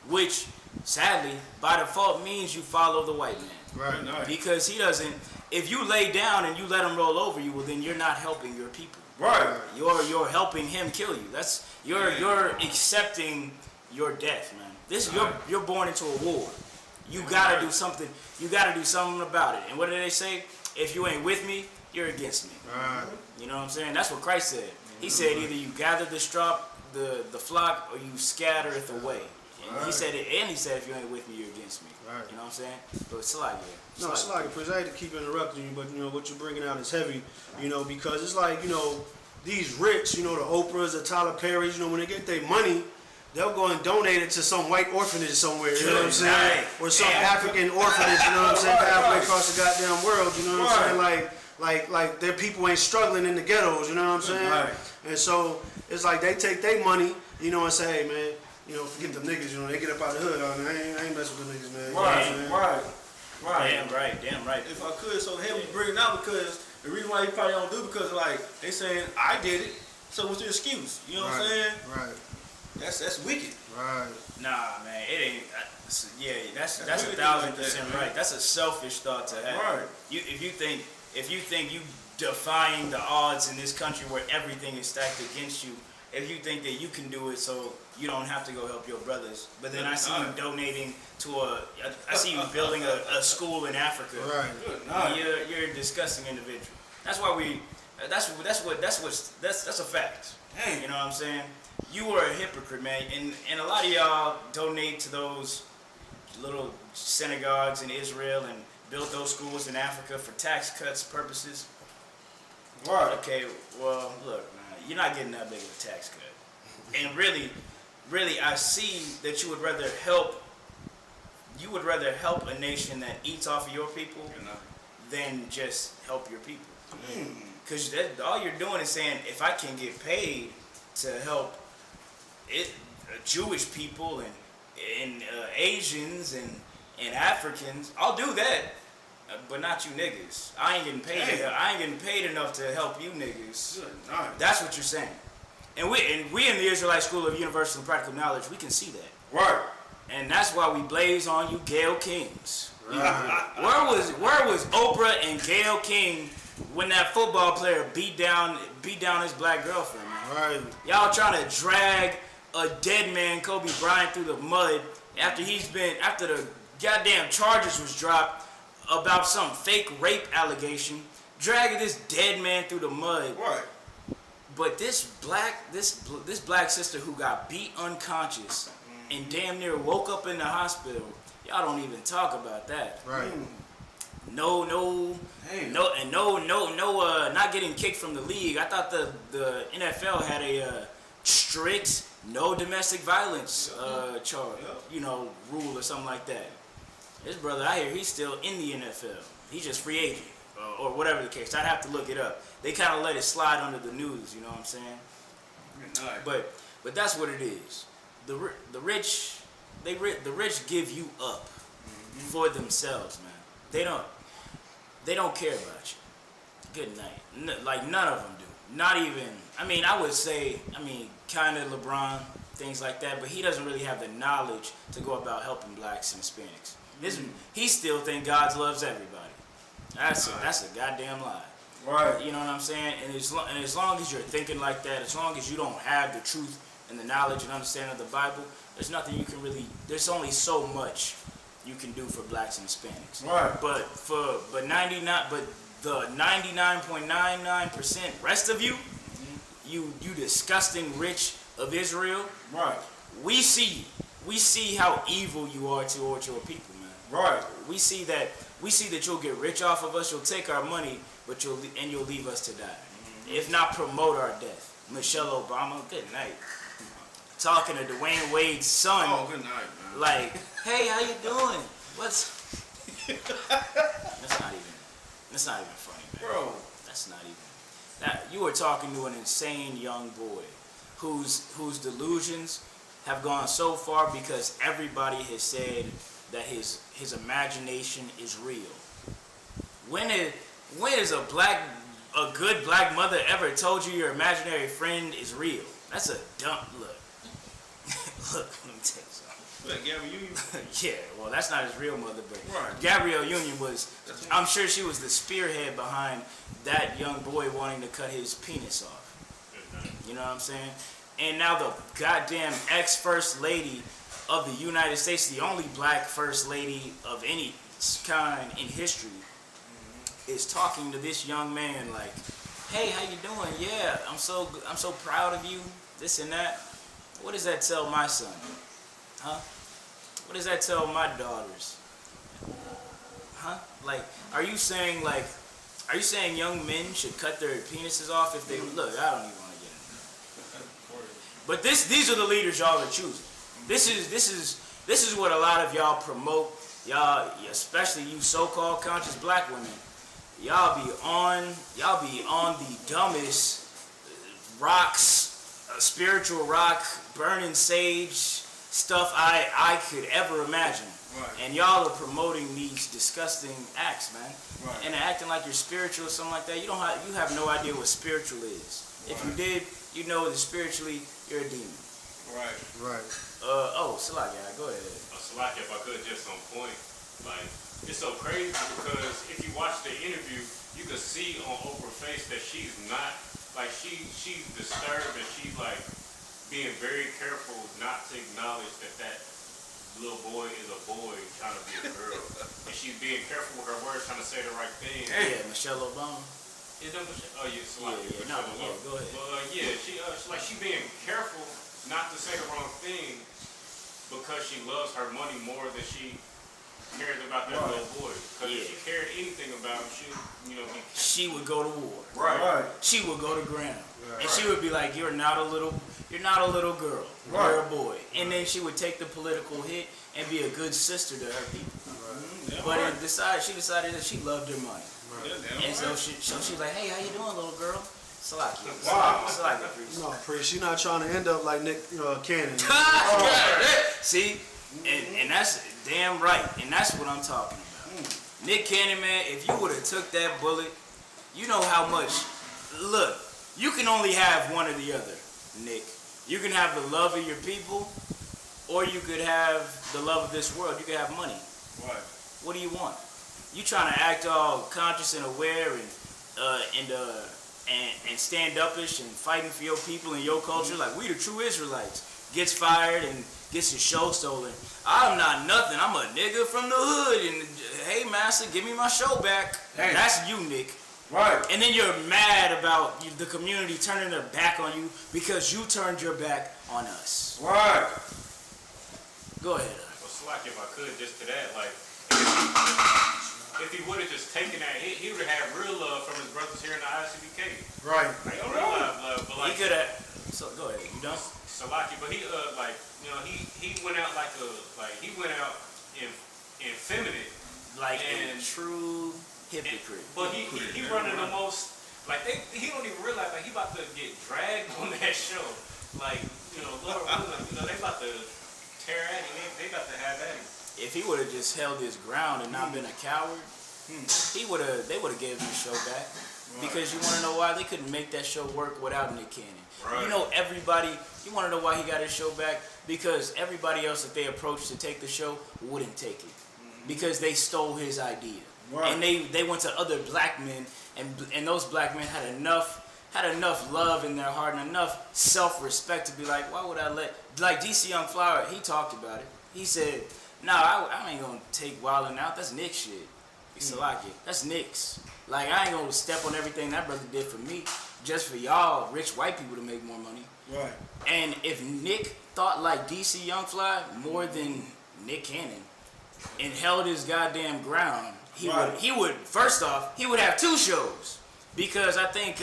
which sadly by default means you follow the white man. Right. Because he doesn't. If you lay down and you let him roll over you, well then you're not helping your people. Right. You're helping him kill you. That's you're accepting your death, man. You're born into a war. You gotta do something. You gotta do something about it. And what did they say? If you ain't with me, you're against me. Right. You know what I'm saying? That's what Christ said. He said either you gather the flock, or you scattereth away. And he said it, and he said if you ain't with me, you're against me. Right. You know what I'm saying? But it's like No, it's like, I hate to keep interrupting you, but you know what you're bringing out is heavy, you know, because it's like, you know, these rich, you know, the Oprahs, the Tyler Perrys, you know, when they get their money, they'll go and donate it to some white orphanage somewhere, you know what I'm saying? Or some African orphanage, you know what I'm saying, halfway across the goddamn world, you know what I'm saying? Like their people ain't struggling in the ghettos, you know what I'm saying? Right. And so it's like they take their money, you know, and say, hey man, you know, forget them niggas, you know, they get up out the hood, I ain't messing with them niggas, man. Right. Damn right. If I could, so him bring it out because the reason why he probably don't do it because like they saying I did it, so what's the excuse? You know what I'm saying? Right. That's wicked. Right. Nah, man, it ain't. That's 1,000% right. That's a selfish thought to have. Right. If you think you defying the odds in this country where everything is stacked against you, if you think that you can do it so you don't have to go help your brothers, but then I see you donating to I see you building a school in Africa. Right. You're a disgusting individual. That's why that's a fact. Dang. You know what I'm saying? You are a hypocrite, man, and a lot of y'all donate to those little synagogues in Israel and build those schools in Africa for tax cuts purposes. Right. Okay, well, look, man, you're not getting that big of a tax cut. And really, I see that you would rather help a nation that eats off of your people than just help your people. Because all you're doing is saying, if I can get paid to help Jewish people and Asians and Africans, I'll do that. But not you niggas. I ain't getting paid. I ain't getting paid enough to help you niggas. That's what you're saying. And we in the Israelite School of Universal and Practical Knowledge, we can see that. Right. And that's why we blaze on you Gayle Kings. Right. Where was Oprah and Gayle King when that football player beat down his black girlfriend, man? Right. Y'all trying to drag a dead man, Kobe Bryant, through the mud after the goddamn charges was dropped about some fake rape allegation, dragging this dead man through the mud. Right. But this black sister who got beat unconscious and damn near woke up in the hospital, y'all don't even talk about that. Right. No, not getting kicked from the league. I thought the NFL had a strict no domestic violence charge, rule or something like that. This brother out here, he's still in the NFL. He's just free agent or whatever the case. I'd have to look it up. They kind of let it slide under the news, you know what I'm saying? But that's what it is. The rich give you up. for themselves, man. They don't care about you. Good night. Like none of them do. Not even. I mean, I would say. I mean, kind of LeBron, things like that. But he doesn't really have the knowledge to go about helping blacks and Hispanics. He still think God loves everybody. That's a goddamn lie. Right. You know what I'm saying? And as long as you're thinking like that, as long as you don't have the truth and the knowledge and understanding of the Bible, there's nothing you can really. There's only so much you can do for blacks and Hispanics. Right. But the 99.99% rest of you, you disgusting rich of Israel. Right. We see how evil you are towards your people, man. Right. We see that you'll get rich off of us. You'll take our money, but you'll leave us to die. If not, promote our death. Michelle Obama, good night. Talking to Dwayne Wade's son. Oh, good night, man. Like, hey, how you doing? That's not even funny, man. Bro. That's not even. That you were talking to an insane young boy, whose delusions have gone so far because everybody has said that his imagination is real. When is a good black mother ever told you your imaginary friend is real? That's a dumb look. Look, let me tell you something. Look, Gabby Union. Yeah, well, that's not his real mother, but Right. Gabrielle Union was. I'm sure she was the spearhead behind that young boy wanting to cut his penis off. You know what I'm saying? And now the goddamn ex-first lady of the United States, the only black first lady of any kind in history, is talking to this young man like, "Hey, how you doing? Yeah, I'm so proud of you. This and that." What does that tell my son? Huh? What does that tell my daughters? Huh? Like, are you saying young men should cut their penises off if they look? I don't even want to get into it. But these are the leaders y'all are choosing. This is what a lot of y'all promote. Y'all, especially you so-called conscious black women, y'all be on the dumbest rocks, spiritual rock, burning sage stuff I could ever imagine. Right. And y'all are promoting these disgusting acts, man. Right. And acting like you're spiritual or something like that. You have no idea what spiritual is. If you did, you know that spiritually you're a demon. Right. Right. Salaki, go ahead. Salaki, if I could, just on point. Like, it's so crazy because if you watch the interview, you can see on Oprah's face that she's not, like, she's disturbed and she's, like, being very careful not to acknowledge that little boy is a boy trying to be a girl. And she's being careful with her words, trying to say the right thing. Yeah, Michelle Obama. Is that Michelle? Oh, yeah, Salaki. Yeah, no, yeah, go ahead. But, she's being careful not to say the wrong thing because she loves her money more than she cares about that little boy. Because if she cared anything about him, she would go to war. Right. She would go to ground. And she would be like, you're not a little girl. Right. You're a boy. And then she would take the political hit and be a good sister to her people. But she decided that she loved her money. Right. And so she's like, hey, how you doing, little girl? Salaki. Wow. Salaki, priest. No, priest. She's not trying to end up like Nick Cannon. See? And that's damn right. And that's what I'm talking about. Nick Cannon, man, if you would have took that bullet, you know how much. Look, you can only have one or the other, Nick. You can have the love of your people, or you could have the love of this world. You could have money. Right. What do you want? You trying to act all conscious and aware and stand upish and fighting for your people and your culture like we the true Israelites. Gets fired and gets his show stolen. I'm not nothing. I'm a nigga from the hood. And hey, master, give me my show back. Hey. That's you, Nick. Right. And then you're mad about the community turning their back on you because you turned your back on us. Right. Go ahead. Well, Salaki, if I could, just to that, like, if he would have just taken that hit, he would have had real love from his brothers here in the ICBK. Right. Like, real love, but like, He could have. So go ahead. You done? Salaki, but he he went out he went out effeminate. Like And- a true hypocrite. But he running the most, like, he don't even realize, like, he about to get dragged on that show. Like, Lord willing, they about to tear at him. They about to have at him. If if he would have just held his ground and not been a coward, they would have gave him the show back. Because you want to know why? They couldn't make that show work without Nick Cannon. Right. You know, you want to know why he got his show back? Because everybody else that they approached to take the show wouldn't take it. Because they stole his idea. Right. And they went to other black men, and those black men had enough love in their heart and enough self-respect to be like, why would I like DC Young Flower, he talked about it. He said, nah, I ain't gonna take Wildin' Out. That's Nick's shit. He said, like it. That's Nick's. Like, I ain't gonna step on everything that brother did for me just for y'all rich white people to make more money. Right. And if Nick thought like DC Young Fly more than Nick Cannon and held his goddamn ground, he would first off, he would have 2 shows. Because I think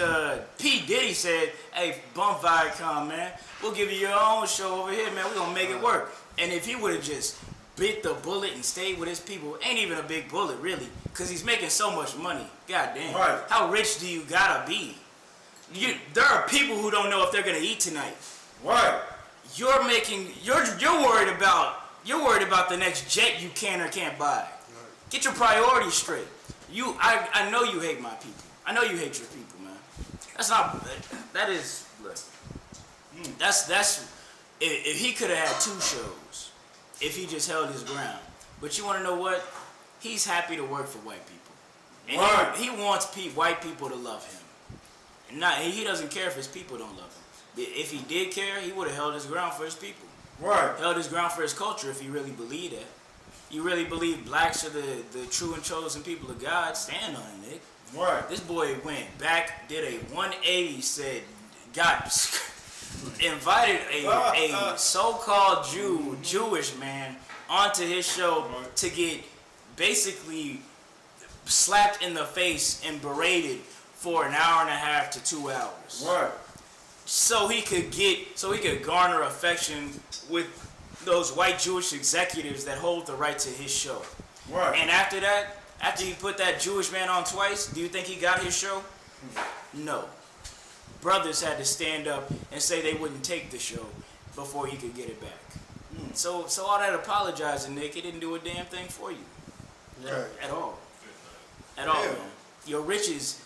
P. Diddy said, hey, bump Viacom, man. We'll give you your own show over here, man. We're going to make it work. And if he would have just bit the bullet and stayed with his people, ain't even a big bullet, really. Because he's making so much money. God damn. Right. How rich do you got to be? There are people who don't know if they're going to eat tonight. Right. You're worried about the next jet you can or can't buy. Get your priorities straight. I know you hate my people. I know you hate your people, man. If he could have had 2 shows, if he just held his ground. But you want to know what? He's happy to work for white people. And he wants white people to love him. And he doesn't care if his people don't love him. If he did care, he would have held his ground for his people. Right. Held his ground for his culture if he really believed that. You really believe blacks are the true and chosen people of God? Stand on it, Nick. Right. This boy went back, did a 180, said, God, invited a so-called Jewish man onto his show to get basically slapped in the face and berated for an hour and a half to 2 hours. Right. So he could garner affection with those white Jewish executives that hold the right to his show. Right. And after that, after he put that Jewish man on twice, do you think he got his show? No. Brothers had to stand up and say they wouldn't take the show before he could get it back. So all that apologizing, Nick, it didn't do a damn thing for you. Right. At all. At all, man. Your riches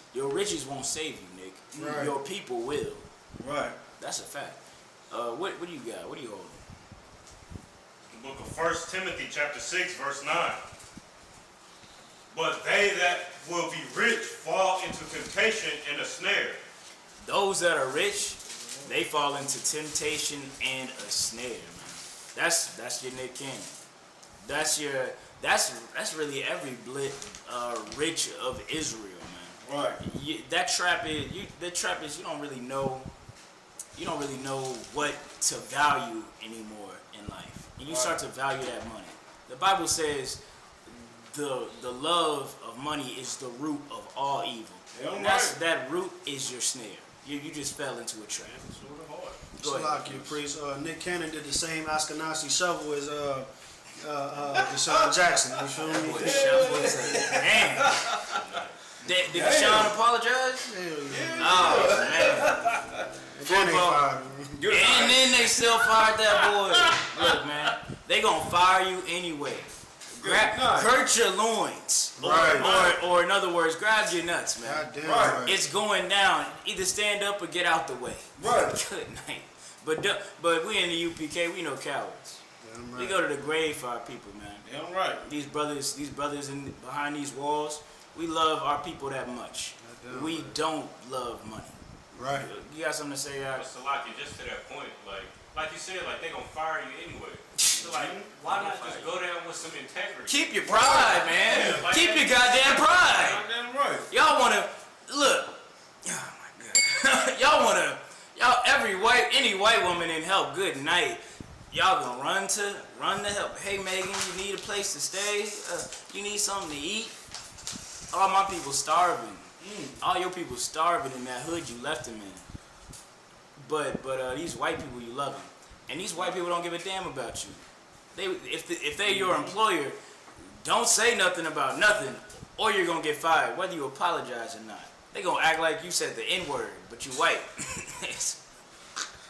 won't save you, Nick. Right. Your people will. Right. That's a fact. What do you got? What are you holding? The book of 1 Timothy chapter 6, verse 9. But they that will be rich fall into temptation and a snare. Those that are rich, they fall into temptation and a snare, man. That's your Nick Cannon. That's really every rich of Israel, man. Right. That trap is you don't really know what to value anymore in life. And you start to value that money. The Bible says the love of money is the root of all evil. And that root is your snare. You just fell into a trap. Go ahead. Salakia, priest. Nick Cannon did the same Ashkenazi shovel as Deshaun Jackson. You feel me? Damn. Did Deshaun apologize? Yeah. Oh man. And then they fired him. And then they still fired that boy. Look, man, they gonna fire you anyway. Hurt your loins. Right. Or in other words, grab your nuts, man. God damn Right. It's going down. Either stand up or get out the way. Right. Good night. But we in the UPK, we no cowards. Damn right. We go to the grave for our people, man. Damn right. These brothers behind these walls, we love our people that much. We don't love money. Right. You got something to say, But Salaki, just to that point, like you said, they gonna fire you anyway. So why not just go down with some integrity? Keep your pride, man. Yeah, Keep your goddamn pride. Goddamn right. Y'all wanna look. Oh my God. Any white woman in help. Good night. Y'all gonna run to help. Hey Megan, you need a place to stay? You need something to eat? All my people starving. All your people starving in that hood you left them in. But these white people you love them, and these white people don't give a damn about you. If they're your employer, don't say nothing about nothing, or you're gonna get fired, whether you apologize or not. They gonna act like you said the N-word, but you white.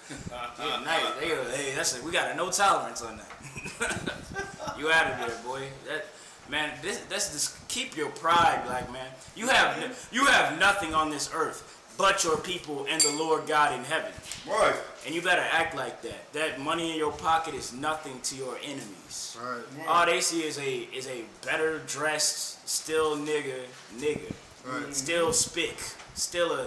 Good night. They go, hey, we got a no tolerance on that. You out of there, boy. That man, that's just keep your pride, black man. You have nothing on this earth but your people and the Lord God in heaven. Right. And you better act like that. That money in your pocket is nothing to your enemies. Right. All they see is a better dressed, still nigga. Right. Still spick. Still a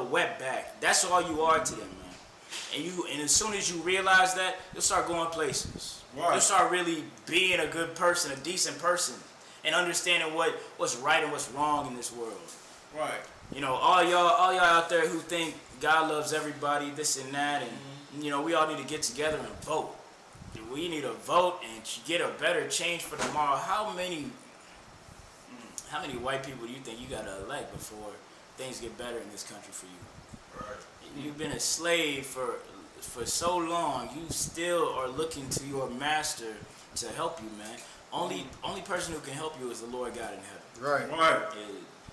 wetback. That's all you are to them, man. And as soon as you realize that, you'll start going places. Right. You'll start really being a good person, a decent person, and understanding what's right and what's wrong in this world. Right. You know, all y'all out there who think God loves everybody, this and that, and you know, we all need to get together and vote. We need to vote and get a better change for tomorrow. How many white people do you think you gotta elect before things get better in this country for you? Right. You've been a slave for so long. You still are looking to your master to help you, man. Only person who can help you is the Lord God in heaven. Right. Right.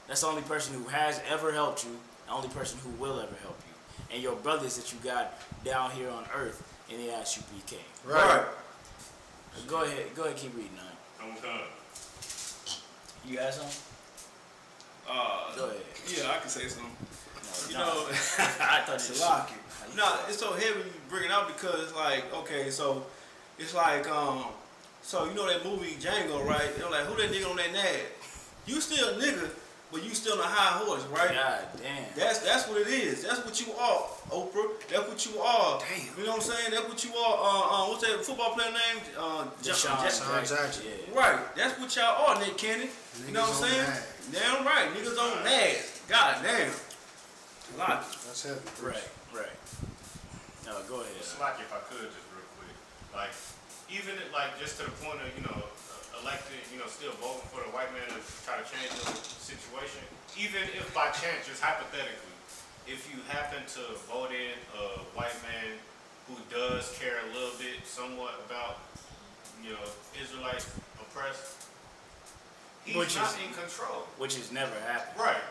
That's the only person who has ever helped you, the only person who will ever help you. And your brothers that you got down here on earth in the Isupk. Right. Go ahead, keep reading on. I'm done. You got something? Go ahead. Yeah, I can say something. You No. know, I thought to you lock it. No, it's so heavy when you bring it out because, like, okay, so it's like, so you know that movie Django, right? They're like, who that nigga on that nag? You still a nigga, but you still on a high horse, right? God damn. That's what it is. That's what you are, Oprah. That's what you are. Damn. You know what I'm saying? That's what you are. What's that football player name? Deshaun Jackson. Yeah. Right. That's what y'all are, Nick Cannon. You know what I'm Niggas on saying? nags. Damn right. Niggas on nags. God damn. Lock it. That's heavy. Right. No, go ahead. It's like if I could just real quick, like even like just to the point of elected, still voting for the white man to try to change the situation. Even if by chance, just hypothetically, if you happen to vote in a white man who does care a little bit, somewhat about Israelites oppressed, he's not in control. Which has never happened. Right.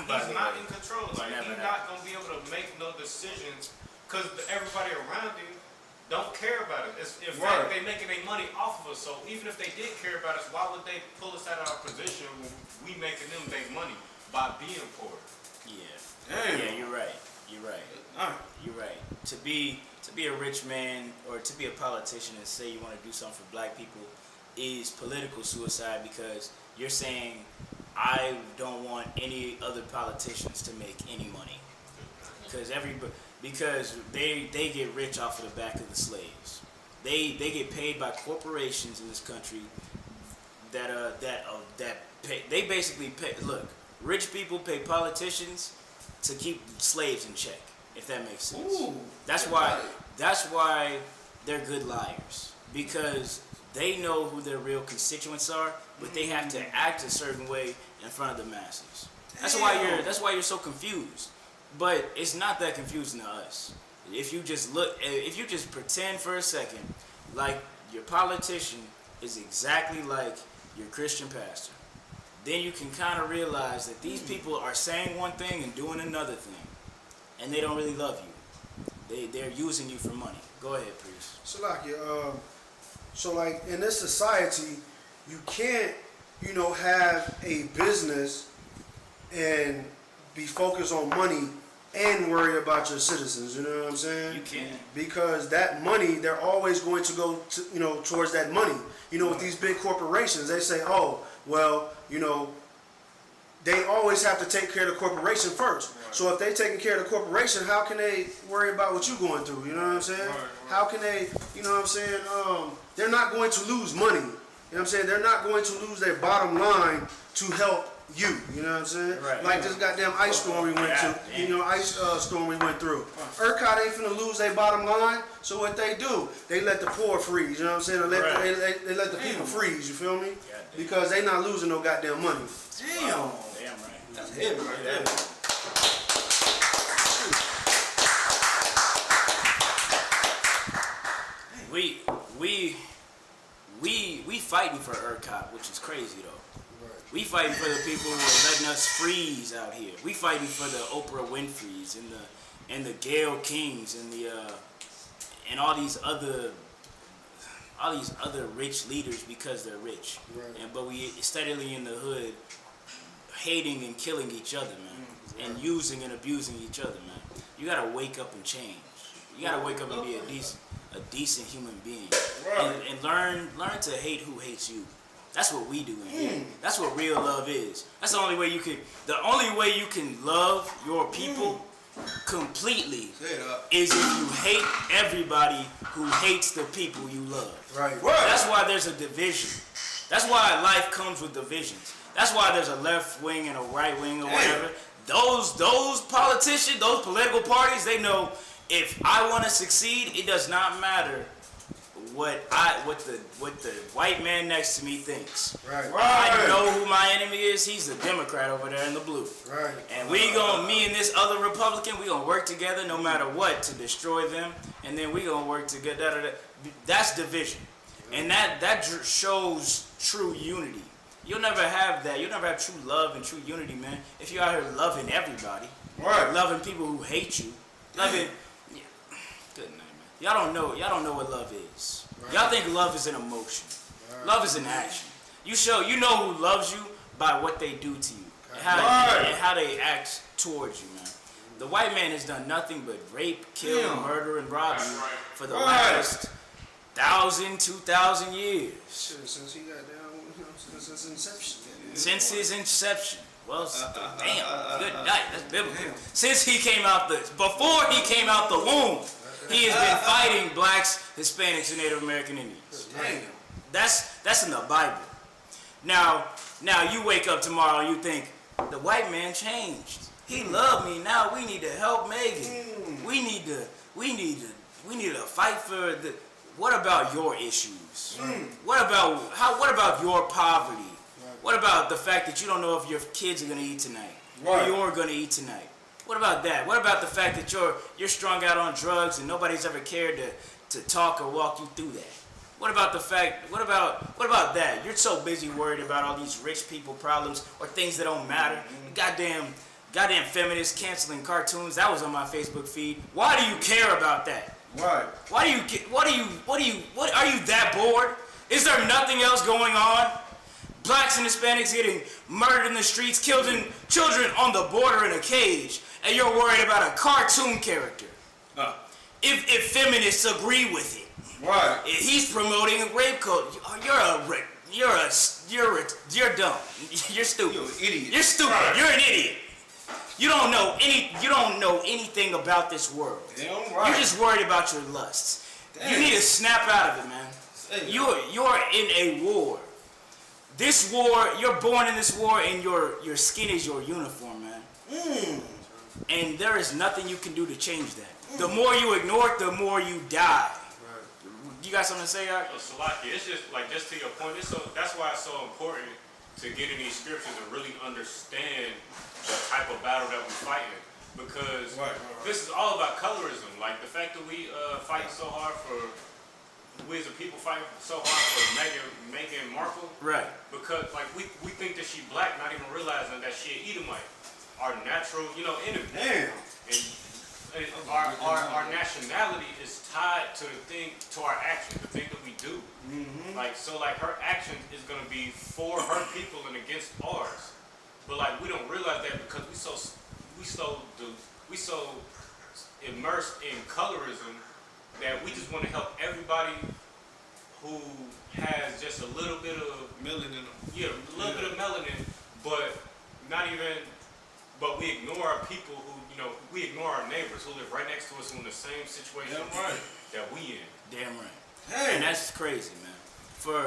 By He's the not way. in control. Like never he's not gonna be able to make no decisions because everybody around him don't care about it. In fact, they making their money off of us. So even if they did care about us, why would they pull us out of our position when we making them make money by being poor? Yeah. Damn. Yeah, you're right. Alright. You're right. To be a rich man or to be a politician and say you want to do something for black people is political suicide because you're saying I don't want any other politicians to make any money because they get rich off of the back of the slaves. They get paid by corporations in this country that pay. They basically pay. Look, rich people pay politicians to keep slaves in check. If that makes sense. Ooh, that's why they're good liars because they know who their real constituents are, but they have to act a certain way in front of the masses. That's why you're so confused. But it's not that confusing to us. If you just pretend for a second like your politician is exactly like your Christian pastor, then you can kind of realize that these people are saying one thing and doing another thing, and they don't really love you. They're using you for money. Go ahead, priest. So like in this society, you can't, have a business and be focused on money and worry about your citizens. You know what I'm saying? You can't. Because that money, they're always going to go to, towards that money. With these big corporations, they say, oh, well, they always have to take care of the corporation first. Right. So if they're taking care of the corporation, how can they worry about what you're going through? You know what I'm saying? Right. How can they, they're not going to lose money. You know what I'm saying? They're not going to lose their bottom line to help you. You know what I'm saying? Right. Like this goddamn ice storm we went to. Ice storm we went through. ERCOT ain't finna lose their bottom line. So what they do? They let the poor freeze. You know what I'm saying? They let the people freeze. You feel me? Because they not losing no goddamn money. Damn. Damn right. That's heavy right there. We fighting for ERCOT, which is crazy though. Right. We fighting for the people who are letting us freeze out here. We fighting for the Oprah Winfreys and the Gayle Kings and all these other all these other rich leaders because they're rich. Right. But we steadily in the hood hating and killing each other, man, and using and abusing each other, man. You gotta wake up and change. You gotta wake up and be a decent human being, and learn to hate who hates you. That's what we do in here. That's what real love is. That's the only way you can love your people completely is if you hate everybody who hates the people you love. Right. That's why there's a division. That's why life comes with divisions. That's why there's a left wing and a right wing or whatever. Those politicians, those political parties, they know if I want to succeed, it does not matter what the white man next to me thinks. Right. I know who my enemy is. He's the Democrat over there in the blue. Right. And me and this other Republican, we gonna work together no matter what to destroy them. And then we gonna work together. That's division, and that shows true unity. You'll never have that. You'll never have true love and true unity, man, if you're out here loving everybody, loving people who hate you, loving. Yeah. Good night, man. Y'all don't know what love is. Y'all think love is an emotion. Love is an action. You know who loves you by what they do to you and how they act towards you, man. The white man has done nothing but rape, kill, murder, and rob you for the last 1,000, 2,000 years. Since he got down, since his inception. Since his inception. Well, damn, good night. That's biblical. Since before he came out the womb, he has been fighting blacks, Hispanics, and Native American Indians. Damn. That's in the Bible. Now you wake up tomorrow and you think the white man changed. He loved me. Now we need to help Meghan. We need to fight for the. What about your issues? What about your poverty? What about the fact that you don't know if your kids are gonna eat tonight or you're gonna eat tonight? What about that? What about the fact that you're strung out on drugs and nobody's ever cared to talk or walk you through that? What about that? You're so busy worried about all these rich people problems or things that don't matter. Goddamn feminists canceling cartoons. That was on my Facebook feed. Why do you care about that? What are you that bored? Is there nothing else going on? Blacks and Hispanics getting murdered in the streets, children on the border in a cage, and you're worried about a cartoon character. If feminists agree with it, he's promoting a rape code. You're dumb. You're stupid. You're an idiot. You're stupid. You're an idiot. You don't know anything about this world. You're just worried about your lusts. You need to snap out of it, man. You're in a war. This war, you're born in this war, and your skin is your uniform, man. And there is nothing you can do to change that. The more you ignore it, the more you die. You got something to say, Art? Salaki, it's just to your point. That's why it's so important to get in these scriptures and really understand the type of battle that we're fighting, because this is all about colorism. Like the fact that we fighting so hard for, we as a people fighting so hard for Meghan Markle, right? Because like we think that she black, not even realizing that she an Edomite, our natural enemy. Damn. And our nationality is tied to our actions, the thing that we do. Like her action is gonna be for her people and against ours. But like we don't realize that because we so immersed in colorism that we just want to help everybody who has just a little bit of melanin. Yeah, a little bit of melanin, but we ignore our people who we ignore our neighbors who live right next to us who in the same situation that we in. Damn right. Hey. And that's crazy, man.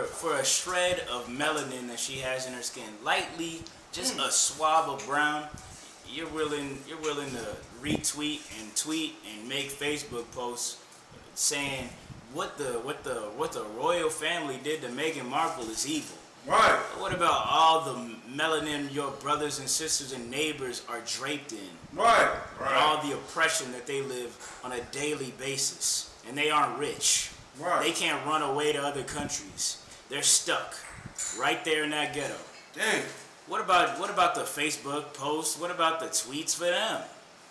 For a shred of melanin that she has in her skin, lightly, just a swab of brown, you're willing to retweet and tweet and make Facebook posts saying what the royal family did to Meghan Markle is evil. Right. What about all the melanin your brothers and sisters and neighbors are draped in? Right. And all the oppression that they live on a daily basis, and they aren't rich. Right. They can't run away to other countries. They're stuck right there in that ghetto. Dang. What about the Facebook posts? What about the tweets for them?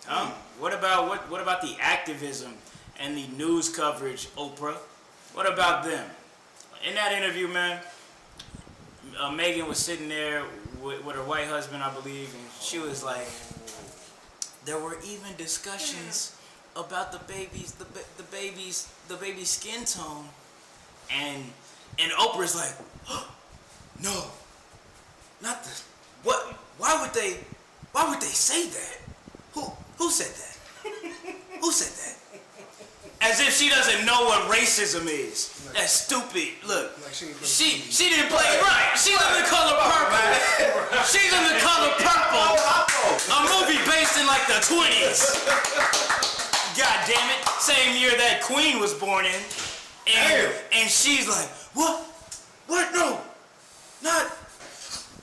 Huh? What about the activism and the news coverage, Oprah? What about them? in that interview, man, Meghan was sitting there with her white husband, I believe, and she was like, there were even discussions about the baby's skin tone, and Oprah's like, oh, no, not the what? Why would they say that? Who said that? Who said that? As if she doesn't know what racism is. That's stupid. Look, Like she didn't play it right. She's in the color purple. She's in the color purple. A movie based in like the 20s. God damn it. Same year that Queen was born in. And she's like, what? What? No.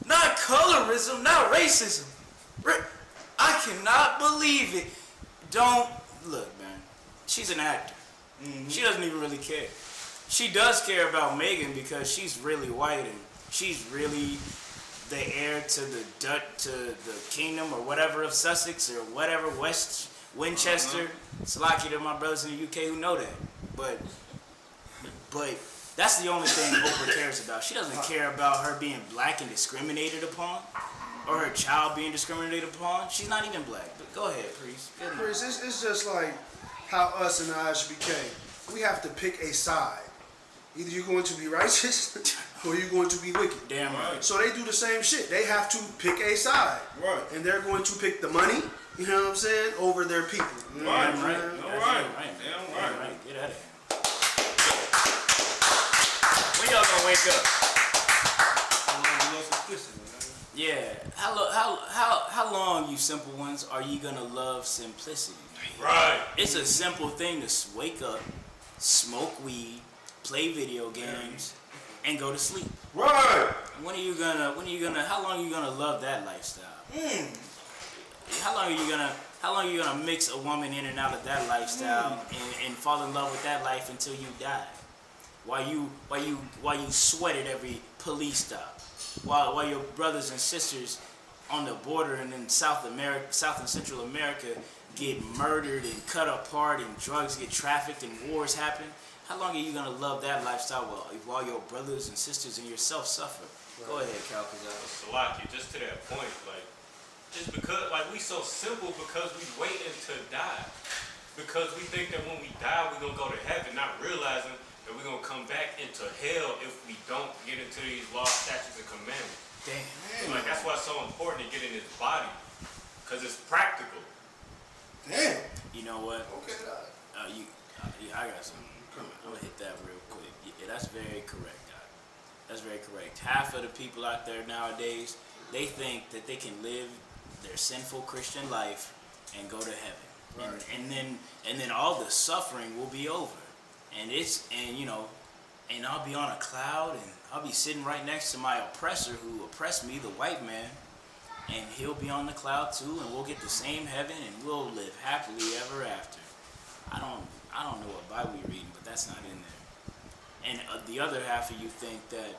Not colorism, not racism. I cannot believe it. Don't look, man. She's an actor. She doesn't even really care. She does care about Meghan because she's really white and she's really the heir to the kingdom or whatever of Sussex or whatever West Winchester. It's lucky to my brothers in the UK who know that. But that's the only thing Oprah cares about. She doesn't care about her being black and discriminated upon, or her child being discriminated upon. She's not even black. But go ahead, Priest. Chris, it's just like how us in the Isupk, we have to pick a side. Either you're going to be righteous or you're going to be wicked. Damn right. So they do the same shit. They have to pick a side. Right. And they're going to pick the money, you know what I'm saying, over their people. You know Right. what I'm saying? All right. Damn right. Get out of here. When y'all gonna wake up? Yeah. How long, you simple ones, are you gonna love simplicity? Right. It's a simple thing to wake up, smoke weed, play video games, and go to sleep. Right. How long are you gonna love that lifestyle? How long are you gonna mix a woman in and out of that lifestyle and fall in love with that life until you die? While you sweat at every police stop, while your brothers and sisters on the border and in South and Central America get murdered and cut apart and drugs get trafficked and wars happen. How long are you gonna love that lifestyle while your brothers and sisters and yourself suffer? Right. Go ahead, Cal. Salaki, just to that point, like, just because, like, we so simple because we waiting to die. Because we think that when we die, we're gonna go to heaven, not realizing that we're gonna come back into hell if we don't get into these laws, statutes, and commandments. Damn. Like, that's why it's so important to get in his body, because it's practical. Damn. You know what? Okay, I got something. I'm gonna hit that real quick. Yeah, that's very correct, Doc. That's very correct. Half of the people out there nowadays, they think that they can live their sinful Christian life and go to heaven, right. and then all the suffering will be over, and I'll be on a cloud and I'll be sitting right next to my oppressor who oppressed me, the white man, and he'll be on the cloud too, and we'll get the same heaven and we'll live happily ever after. I don't know what Bible you're reading, but that's not in there. And the other half of you think that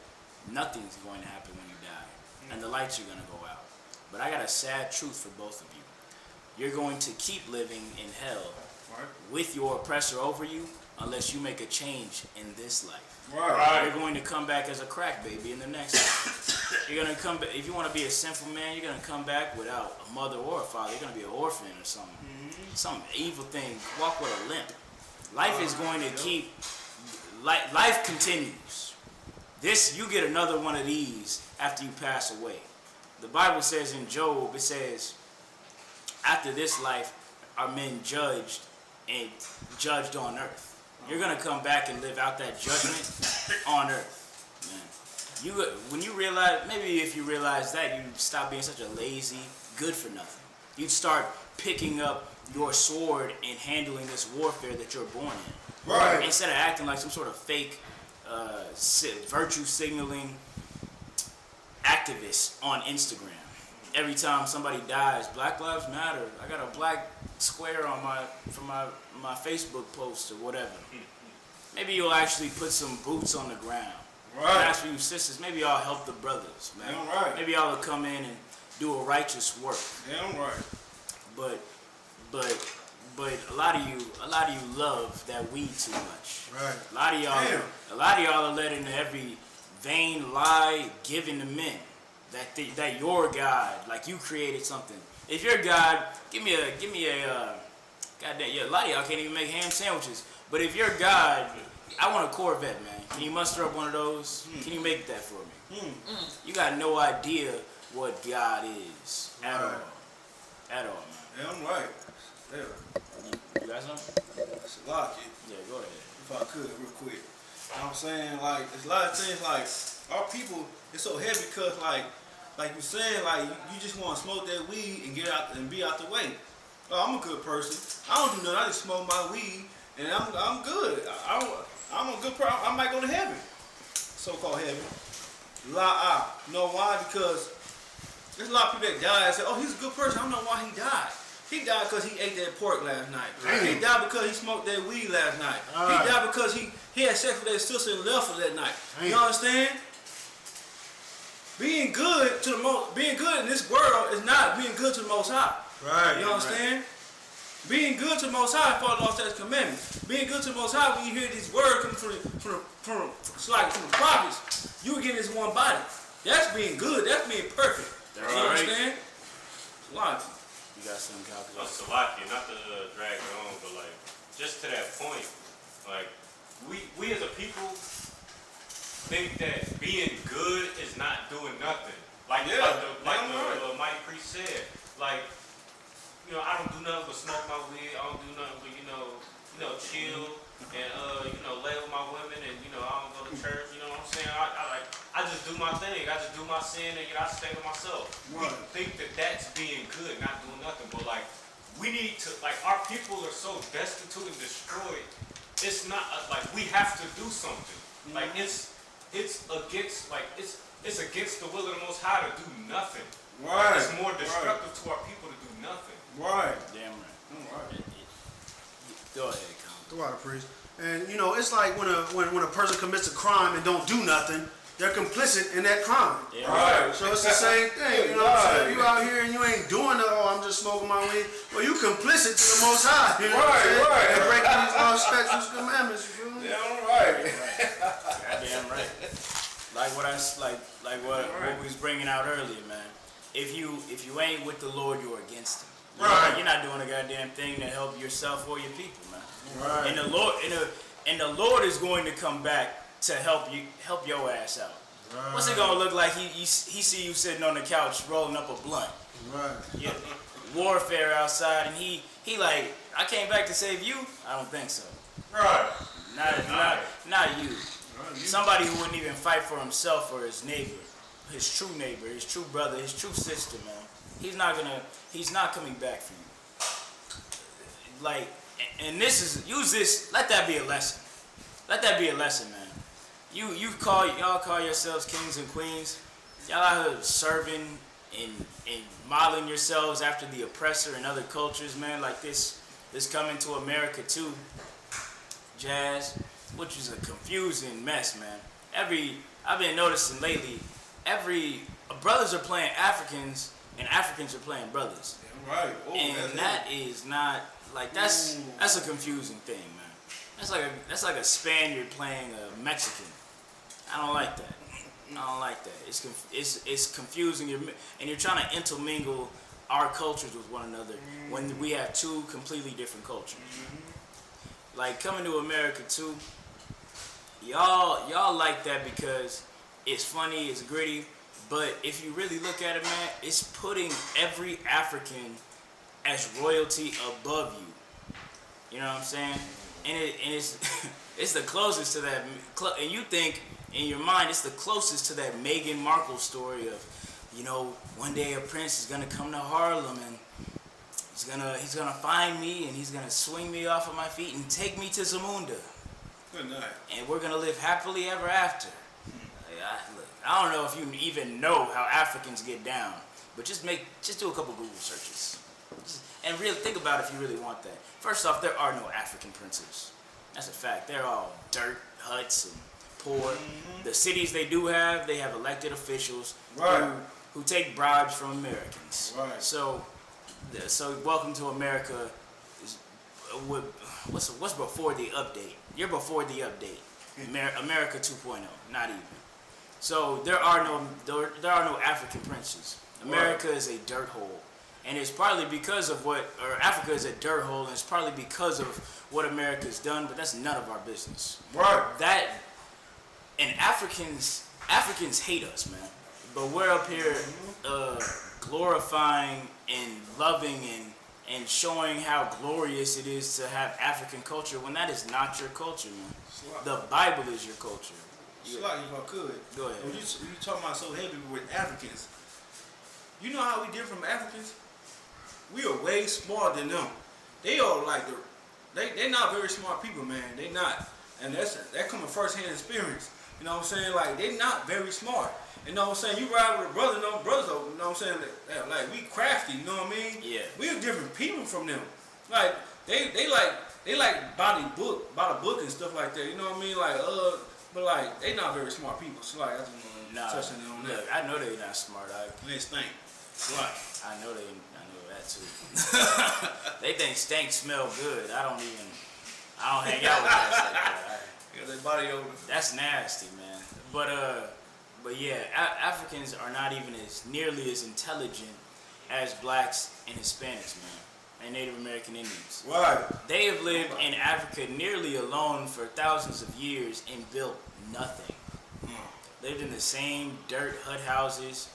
nothing's going to happen when you die, and the lights are going to go out. But I got a sad truth for both of you. You're going to keep living in hell with your oppressor over you unless you make a change in this life. Right. You're going to come back as a crack baby in the next life. You're going to come back, if you want to be a sinful man, you're going to come back without a mother or a father. You're going to be an orphan or something. Some evil thing, walk with a limp. Life is going to keep, life continues. You get another one of these after you pass away. The Bible says in Job, it says, after this life are men judged and judged on earth. You're going to come back and live out that judgment on earth. Man. When you realize, maybe if you realize that, you'd stop being such a lazy, good for nothing. You'd start picking up your sword and handling this warfare that you're born in. Right. Instead of acting like some sort of fake virtue signaling activist on Instagram. Every time somebody dies, Black Lives Matter. I got a black square on my Facebook post or whatever. Maybe you'll actually put some boots on the ground. Right. And as for you sisters, maybe y'all help the brothers, man. Damn right. Maybe y'all will come in and do a righteous work. Damn right. But a lot of you love that weed too much. Right. A lot of A lot of y'all are led into every vain lie given to men. That your God, like you created something. If you're God, give me a goddamn. Yeah, a lot of y'all can't even make ham sandwiches. But if you're God, I want a Corvette, man. Can you muster up one of those? Can you make that for me? You got no idea what God is at all. At all, man. Yeah, I'm right. Yeah. You got something? It's a lot, kid. Yeah, go ahead. If I could, real quick. You know what I'm saying? Like, there's a lot of things, like, our people, it's so heavy because, like you saying, like, you just want to smoke that weed and get out and be out the way. Oh, I'm a good person. I don't do nothing. I just smoke my weed, and I'm good. I'm a good person. I might go to heaven, so-called heaven. Lie. You know why? Because there's a lot of people that die and say, oh, he's a good person. I don't know why he died. He died because he ate that pork last night. He died because he smoked that weed last night. He died because he had sex with that sister and left her that night. You understand? Being good in this world is not being good to the Most High. Right. You understand? Being good to the Most High, follow all His commandments. Being good to the Most High, when you hear these words coming from the prophets, you get this one body. That's being good. That's being perfect. That's you understand? Like, you got something calculated? Salaki, not to drag it on, but like, just to that point, like, we as a people think that being good is not doing nothing. Like the mighty priest said, like, you know, I don't do nothing but smoke my weed. I don't do nothing but, you know, chill and lay with my women, and I don't go to church. You know what I'm saying? I just do my thing. I just do my sin, and I stay with myself. Right. We think that that's being good, not doing nothing. But like, we need to, like, our people are so destitute and destroyed. It's not like we have to do something. Like it's against the will of the Most High to do nothing. right. Like, it's more destructive to our people to do nothing. Right. Damn right. Right. Go ahead, Colin. The water priest. And it's like when a person commits a crime and don't do nothing, they're complicit in that crime. Yeah. Right. So it's the same thing, you know what I'm saying? You out here and you ain't doing I'm just smoking my weed. Well, you complicit to the Most High. You know what I'm saying? Right. And breaking these laws, statutes, commandments. You feel me? Yeah, I'm right. Goddamn right. Like what we was bringing out earlier, man. If you ain't with the Lord, you're against Him. Right. You're not doing a goddamn thing to help yourself or your people, man. Right. And the Lord is going to come back to help your ass out. Right. What's it gonna look like? He see you sitting on the couch rolling up a blunt. Right. Yeah, warfare outside, and he like, I came back to save you. I don't think so. Right. Not you. Somebody who wouldn't even fight for himself or his neighbor, his true brother, his true sister, man. He's not coming back for you. Like, and use this. Let that be a lesson. Let that be a lesson, man. Y'all call yourselves kings and queens. Y'all out here serving and modeling yourselves after the oppressor in other cultures, man. Like this coming to America too. Jazz, which is a confusing mess, man. I've been noticing lately, brothers are playing Africans and Africans are playing brothers. Right. Oh, And that is not like that's a confusing thing, man. That's like a Spaniard playing a Mexican. I don't like that. I don't like that. It's confusing. You're trying to intermingle our cultures with one another when we have two completely different cultures. Like coming to America too. Y'all like that because it's funny, it's gritty. But if you really look at it, man, it's putting every African as royalty above you. You know what I'm saying? And it's it's the closest to that. And you think in your mind it's the closest to that Meghan Markle story of, one day a prince is gonna come to Harlem and he's gonna find me and he's gonna swing me off of my feet and take me to Zamunda. Good night. And we're gonna live happily ever after. I don't know if you even know how Africans get down, but just do a couple Google searches, and really think about if you really want that. First off, there are no African princes. That's a fact. They're all dirt huts and poor. The cities they have elected officials who take bribes from Americans. Right. So welcome to America. What's before the update? You're before the update. America 2.0, not even. So there are no African princes. America is a dirt hole, and it's partly because of Africa is a dirt hole, and it's partly because of what America's done. But that's none of our business. Right. And Africans hate us, man. But we're up here glorifying and loving and showing how glorious it is to have African culture when that is not your culture, man. The Bible is your culture. Like if I could. Go ahead. When you talking about so heavy with Africans, you know how we differ from Africans? We are way smarter than them. They are like they're not very smart people, man. They not. And that comes from first-hand experience. You know what I'm saying? Like, they not very smart. You know what I'm saying? You ride with a brother, brothers, you know what I'm saying? Like we crafty, you know what I mean? Yeah. We're different people from them. Like, they like by the book and stuff like that, you know what I mean? Like, but like, they not very smart people. So like, I just want to touch on that. Look, I know they're not smart. They stink. Right. I know that too. They think stank smell good. I don't hang out with guys like that. Got their body odor. That's nasty, man. But yeah, Africans are not even nearly as intelligent as blacks and Hispanics, man, and Native American Indians. Right. They have lived in Africa nearly alone for thousands of years and built nothing. Lived in the same dirt hut houses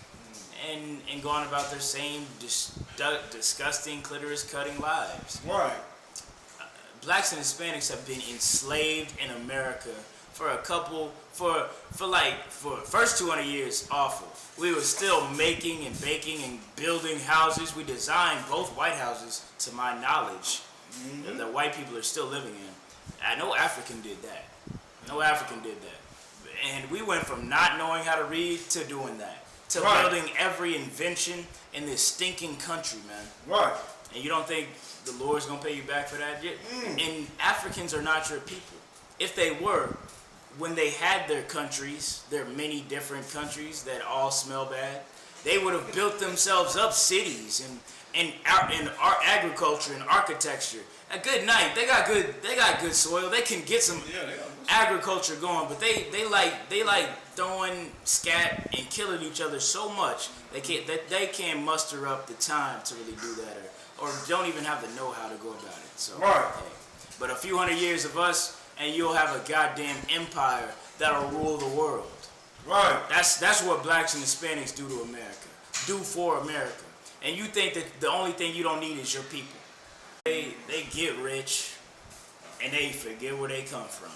and gone about their same disgusting clitoris-cutting lives. Right. Blacks and Hispanics have been enslaved in America for first 200 years, awful. We were still making and baking and building houses. We designed both White Houses, to my knowledge, that white people are still living in. No African did that. No African did that. And we went from not knowing how to read to doing that. To building every invention in this stinking country, man. Right. And you don't think the Lord's gonna pay you back for that? And Africans are not your people. If they were, when they had their countries, their many different countries that all smell bad, they would have built themselves up cities and our agriculture and architecture. At good night, they got good soil. They can get some agriculture going, but they like throwing scat and killing each other so much they can't muster up the time to really do that, or don't even have the know-how to go about it. So, right. But a few hundred years of us, and you'll have a goddamn empire that'll rule the world. Right. That's what blacks and Hispanics do to America, do for America. And you think that the only thing you don't need is your people. They get rich, and they forget where they come from.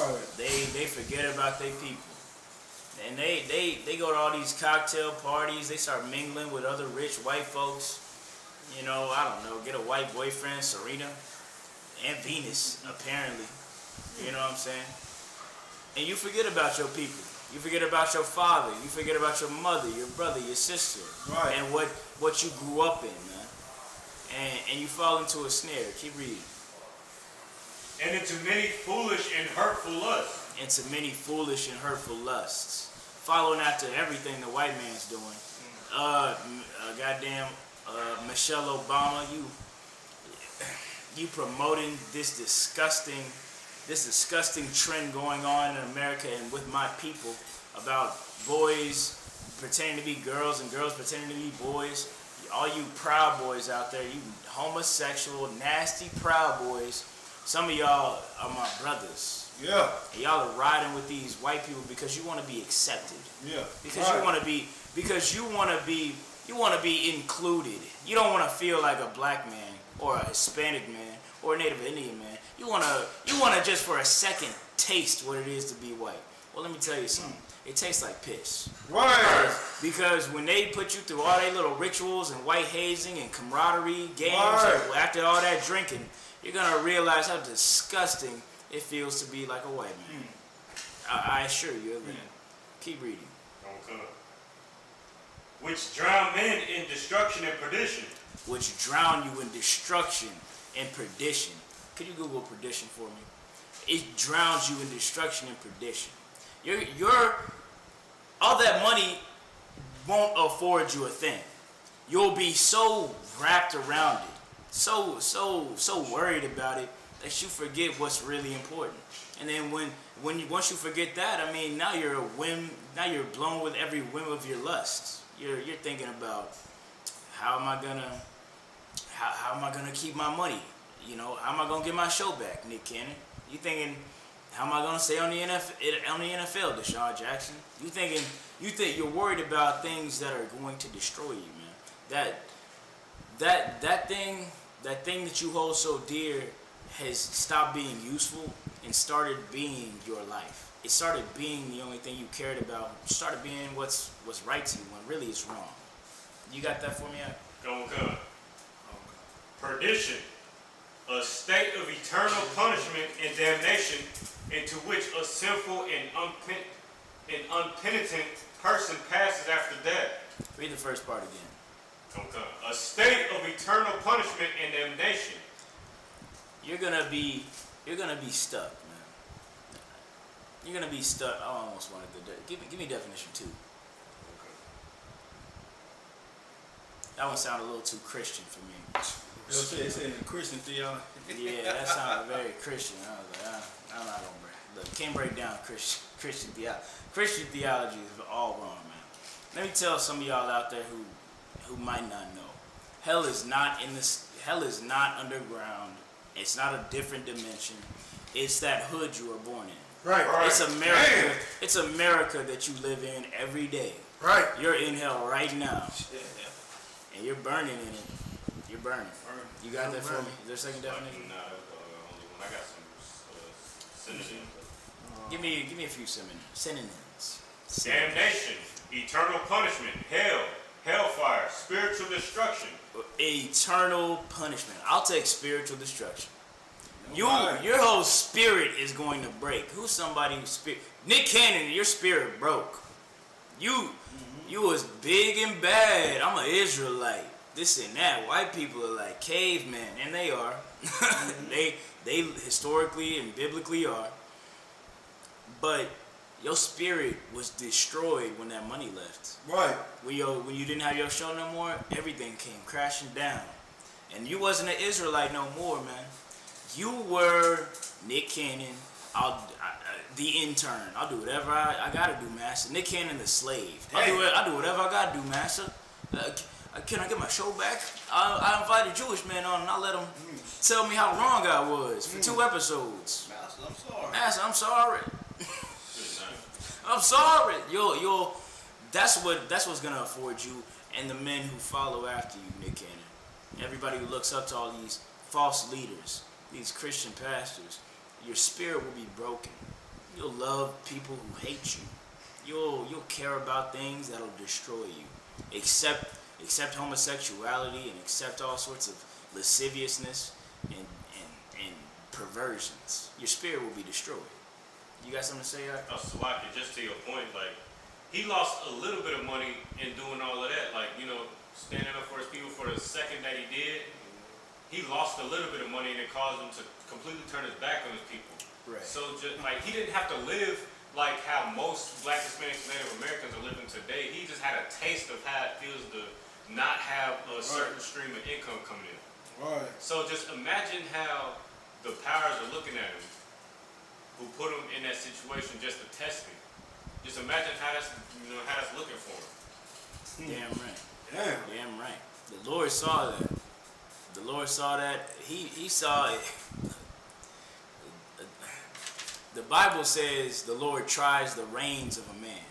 Right. They forget about their people. And they go to all these cocktail parties. They start mingling with other rich white folks. You know, I don't know, get a white boyfriend, Serena, and Venus, apparently. You know what I'm saying? And you forget about your people. You forget about your father. You forget about your mother, your brother, your sister. Right. And what you grew up in, man. And you fall into a snare. Keep reading. And into many foolish and hurtful lusts. Into many foolish and hurtful lusts. Following after everything the white man's doing. Michelle Obama, you promoting this disgusting trend going on in America and with my people about boys pretending to be girls and girls pretending to be boys. All you Proud Boys out there, you homosexual, nasty Proud Boys. Some of y'all are my brothers. Yeah. And y'all are riding with these white people because you want to be accepted. Yeah. Because you want to be included. You don't want to feel like a black man or a Hispanic man or a Native Indian man. You want to just for a second taste what it is to be white. Well, let me tell you something. It tastes like piss. Right. Because when they put you through all their little rituals and white hazing and camaraderie games, after all that drinking, you're going to realize how disgusting it feels to be like a white man. I assure you of that. Keep reading. Okay. Which drown men in destruction and perdition. Which drown you in destruction and perdition. Could you Google perdition for me? It drowns you in destruction and perdition. All that money won't afford you a thing. You'll be so wrapped around it, so worried about it that you forget what's really important. And then once you forget that, I mean, now you're blown with every whim of your lusts. You're thinking about how am I gonna keep my money? You know, how am I gonna get my show back, Nick Cannon? You thinking, how am I gonna stay on the NFL, Deshaun Jackson? You think you're worried about things that are going to destroy you, man. That thing that you hold so dear has stopped being useful and started being your life. It started being the only thing you cared about. It started being what's right to you when really it's wrong. You got that for me, Ike? Go. Perdition, a state of eternal punishment and damnation into which a sinful and unpenitent person passes after death. Read the first part again. A state of eternal punishment and damnation. You're gonna be stuck, man. You're gonna be stuck. I almost wanted to give me definition 2. That one sounded a little too Christian for me. It said Christian theology. Yeah, that sounded very Christian. I was like, I'm not gonna look. Can't break down Christian theology. Christian theology is all wrong, man. Let me tell some of y'all out there who might not know. Hell is not underground. It's not a different dimension. It's that hood you were born in. Right. It's America. Damn. It's America that you live in every day. Right. You're in hell right now. And you're burning in it. You're burning. You got that for me? Is there a second definition? No, only one. I got some synonyms. Give me a few synonyms. Damnation, eternal punishment, hell, hellfire, spiritual destruction. Eternal punishment. I'll take spiritual destruction. Your whole spirit is going to break. Who's somebody whose spirit? Nick Cannon, your spirit broke. You was big and bad. I'm an Israelite. This and that. White people are like cavemen, and they are. They historically and biblically are. But your spirit was destroyed when that money left. Right. When you didn't have your show no more, everything came crashing down. And you wasn't an Israelite no more, man. You were Nick Cannon, the intern. I'll do whatever I gotta do, master. Nick Cannon, the slave. I'll do whatever I gotta do, master. Can I get my show back? I invite a Jewish man on and I let him tell me how wrong I was for 2 episodes. Master, I'm sorry. Master, I'm sorry. I'm sorry. That's what's gonna afford you and the men who follow after you, Nick Cannon. Everybody who looks up to all these false leaders, these Christian pastors, your spirit will be broken. You'll love people who hate you. You'll care about things that'll destroy you. Accept homosexuality and accept all sorts of lasciviousness and perversions. Your spirit will be destroyed. You got something to say, Ike? Salaki, just to your point, like, he lost a little bit of money in doing all of that. Like, standing up for his people for the second that he did, he lost a little bit of money and it caused him to completely turn his back on his people. Right. So, he didn't have to live like how most Black, Hispanics, Native Americans are living today. He just had a taste of how it feels to not have a certain stream of income coming in. Right. So just imagine how the powers are looking at him, who put him in that situation just to test him. Just imagine how that's looking for him. Damn right. Damn right. The Lord saw that. The Lord saw that. He saw it. The Bible says the Lord tries the reins of a man.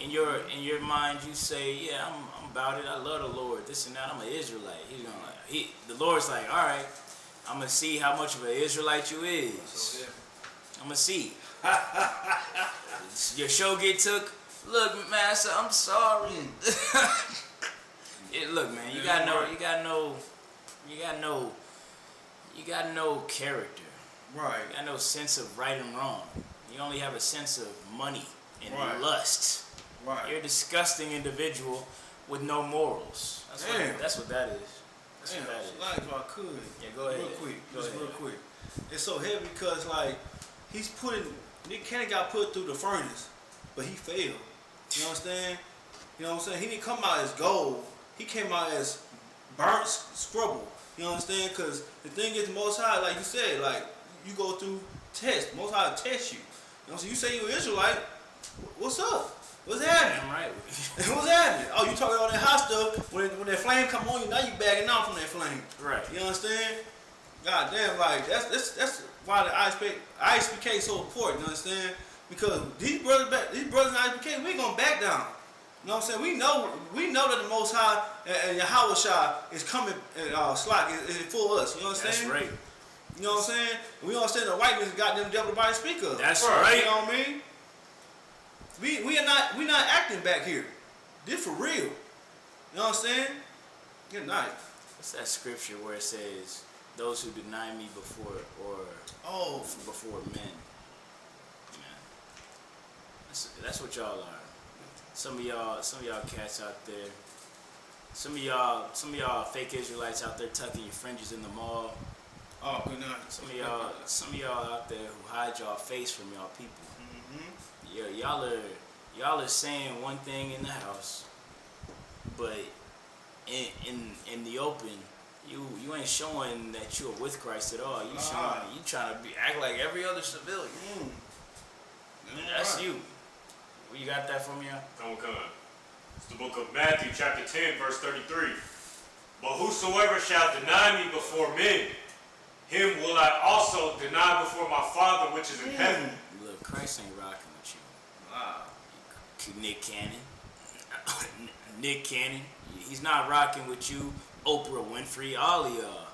In your mind, you say, "Yeah, I'm about it. I love the Lord. This and that. I'm an Israelite." The Lord's like, "All right, I'm gonna see how much of an Israelite you is. I'm gonna see. Your show get took. Look, master, I'm sorry. Look, man, you got no character. Right. You got no sense of right and wrong. You only have a sense of money and Right. lust. Right. You're a disgusting individual with no morals. That's what that is. That's what that is. Like if I could. Yeah, go ahead. Real quick. It's so heavy because Nick Cannon got put through the furnace, but he failed. You understand? You know what I'm saying? He didn't come out as gold. He came out as burnt scrubble. You understand? Because the thing is, the Most High, like you said, like you go through tests. Most High test you. You know, so you say you're an Israelite. What's up? What's happening? Damn right. What's happening? Oh, you talking all that hot stuff. When that flame come on you, now you bagging out from that flame. Right. You understand? God damn, like that's why the ISPK is so important. You understand? Because these brothers in ISPK, we ain't gonna back down. You know what I'm saying? We know that the Most High and Yahweh Shai is coming and Slack is for us. You know what I'm saying? That's right. You know what I'm saying? We understand the white man's got them devil by the speaker. That's right. You know what I mean? We not acting back here. This for real. You know what I'm saying? Good night. What's that scripture where it says, "Those who deny me before men"? Man, that's what y'all are. Some of y'all cats out there. Some of y'all fake Israelites out there tucking your fringes in the mall. Oh, good night. Some of y'all out there who hide y'all face from y'all people. Yeah, y'all are saying one thing in the house, but in the open, you ain't showing that you're with Christ at all. You trying to act like every other civilian. That's right. you. Where you got that from, y'all? Come. It's the book of Matthew, chapter 10, verse 33. But whosoever shall deny me before men, him will I also deny before my Father which is in heaven. Look, Christ ain't rocking with you. Wow. Nick Cannon. Nick Cannon. He's not rocking with you. Oprah Winfrey, all of y'all.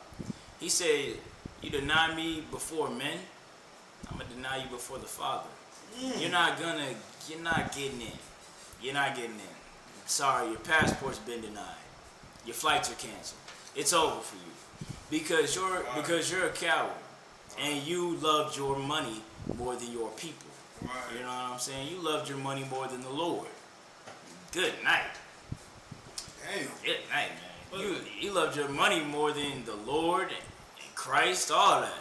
He said, you deny me before men, I'm going to deny you before the Father. You're not getting in. You're not getting in. Sorry, your passport's been denied. Your flights are canceled. It's over for you. Because you're a coward. And you loved your money more than your people. Right. You know what I'm saying? You loved your money more than the Lord. Good night. Damn. Good night, man. You loved your money more than the Lord and Christ, all that.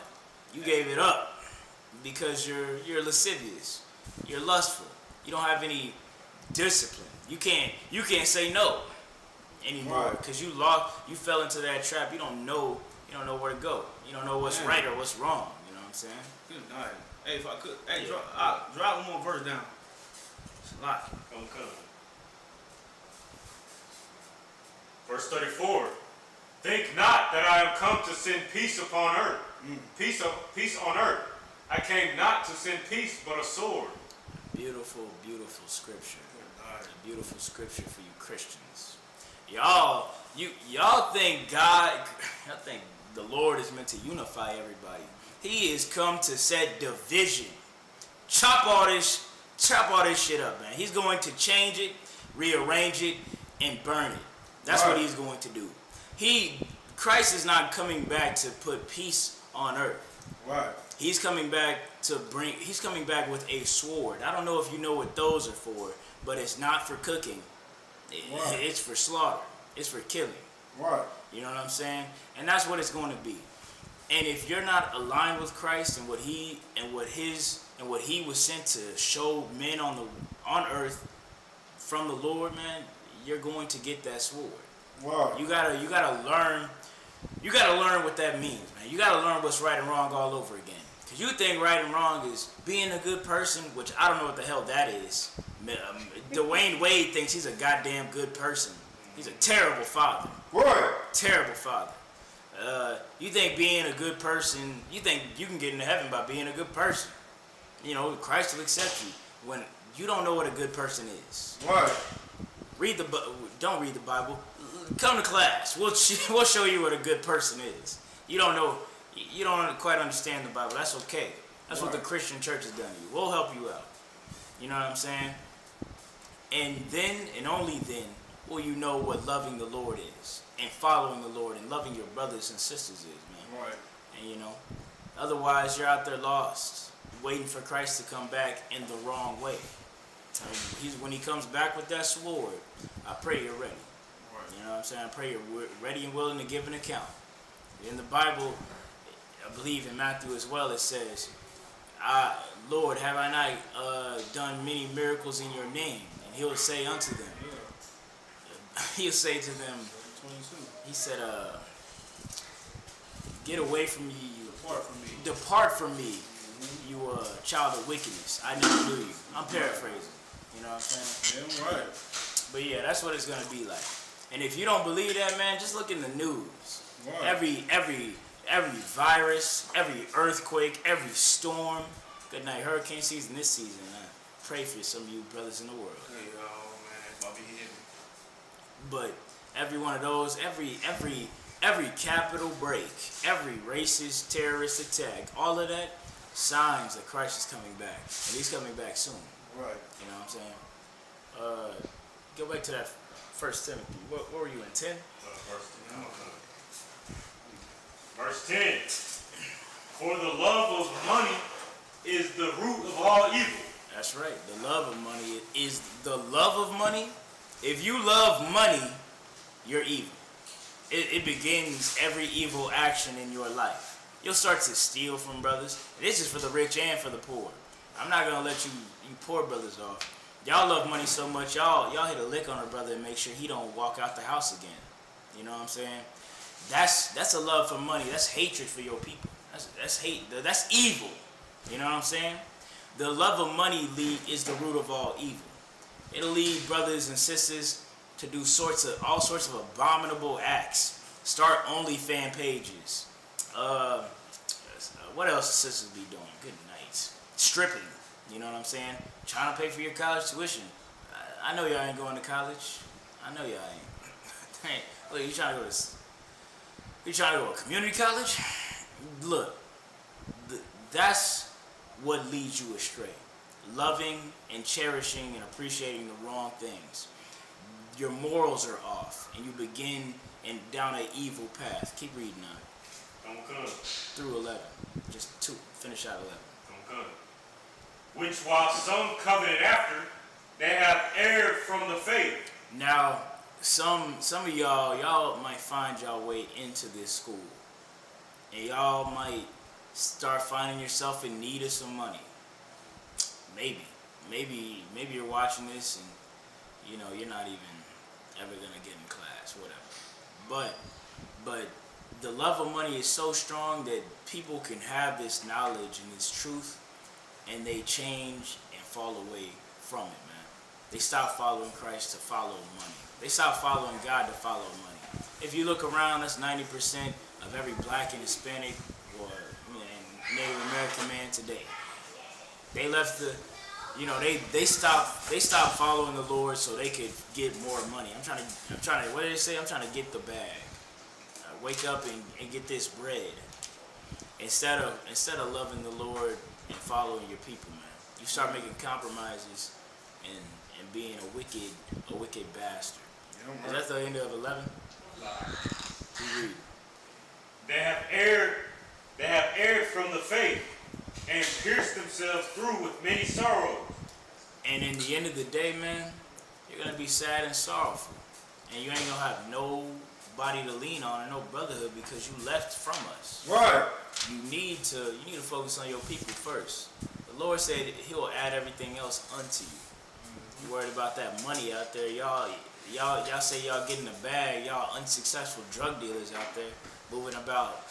You gave it up because you're lascivious. You're lustful. You don't have any discipline. You can't say no anymore because you fell into that trap. You don't know where to go. You don't know what's right or what's wrong. You know what I'm saying? Good night. Hey, if I could, drop one more verse down. It's a lot. Come. Verse 34. Think not that I am come to send peace upon earth. Peace on earth. I came not to send peace, but a sword. Beautiful, beautiful scripture. A beautiful scripture for you Christians. Y'all think the Lord is meant to unify everybody. He is come to set division. Chop all this shit up, man. He's going to change it, rearrange it, and burn it. That's what he's going to do. Christ is not coming back to put peace on earth. Right. He's coming back with a sword. I don't know if you know what those are for, but it's not for cooking. It's for slaughter. It's for killing. Right. You know what I'm saying? And that's what it's going to be. And if you're not aligned with Christ and what he was sent to show men on earth from the Lord, man, you're going to get that sword. Wow. You gotta learn what that means, man. You gotta learn what's right and wrong all over again. Cause you think right and wrong is being a good person, which I don't know what the hell that is. Dwayne Wade thinks he's a goddamn good person. He's a terrible father. Right. Terrible father. You think being a good person, you think you can get into heaven by being a good person. You know, Christ will accept you when you don't know what a good person is. Right. Don't read the Bible. Come to class. We'll show you what a good person is. You don't know. You don't quite understand the Bible. That's okay. That's what the Christian church has done to you. We'll help you out. You know what I'm saying? And then, and only then, will you know what loving the Lord is, and following the Lord, and loving your brothers and sisters is, man. Right. And you know, otherwise you're out there lost, waiting for Christ to come back in the wrong way. When he comes back with that sword, I pray you're ready. You know what I'm saying? I pray you're ready and willing to give an account. In the Bible, I believe in Matthew as well, it says, Lord, have I not done many miracles in your name? And he'll say unto them, he'll say to them, he said, Get away from me, you. Depart from me. Depart from me, you child of wickedness. I never knew you. I'm paraphrasing. You know what I'm saying? Yeah, right. But yeah, that's what it's gonna be like. And if you don't believe that, man, just look in the news. Right. Every virus, every earthquake, every storm. Good night, hurricane season this season. I pray for some of you brothers in the world. Hey, yo, man, it's about to be hitting. But every one of those, every capital break, every racist, terrorist attack, all of that, signs that Christ is coming back. And he's coming back soon. Right. You know what I'm saying? Go back to that First Timothy. What were you in, 10? Verse 10. For the love of money is the root of all evil. That's right. The love of money is the love of money. If you love money, you're evil. It begins every evil action in your life. You'll start to steal from brothers. This is for the rich and for the poor. I'm not gonna let you poor brothers off. Y'all love money so much, y'all hit a lick on a brother and make sure he don't walk out the house again. You know what I'm saying? That's a love for money. That's hatred for your people. That's hate. That's evil. You know what I'm saying? The love of money is the root of all evil. It'll lead brothers and sisters to do all sorts of abominable acts. Start OnlyFans pages. What else sisters be doing? Good night. Stripping. You know what I'm saying? Trying to pay for your college tuition. I know y'all ain't going to college. I know y'all ain't. Look, you trying to go to community college? Look, that's what leads you astray. Loving and cherishing and appreciating the wrong things. Your morals are off, and you begin down an evil path. Keep reading on. Through 11. Just 2. Finish out 11. Which while some coveted after, they have erred from the faith. Now, some of y'all might find y'all way into this school, and y'all might start finding yourself in need of some money. Maybe you're watching this and you know you're not even ever gonna get in class, whatever. But the love of money is so strong that people can have this knowledge and this truth, and they change and fall away from it, man. They stop following Christ to follow money. They stop following God to follow money. If you look around, that's 90% of every black and Hispanic or Native American man today. They left they stopped following the Lord so they could get more money. I'm trying to what did they say? I'm trying to get the bag. Wake up and get this bread. Instead of loving the Lord and following your people, man. You start making compromises and being a wicked bastard. Is that the end of 11? You read. They have erred from the faith and pierced themselves through with many sorrows. And in the end of the day, man, you're gonna be sad and sorrowful, and you ain't gonna have nobody to lean on and no brotherhood because you left from us. Right. You need to focus on your people first. The Lord said He'll add everything else unto you. You worried about that money out there, y'all say y'all getting a bag, y'all unsuccessful drug dealers out there moving about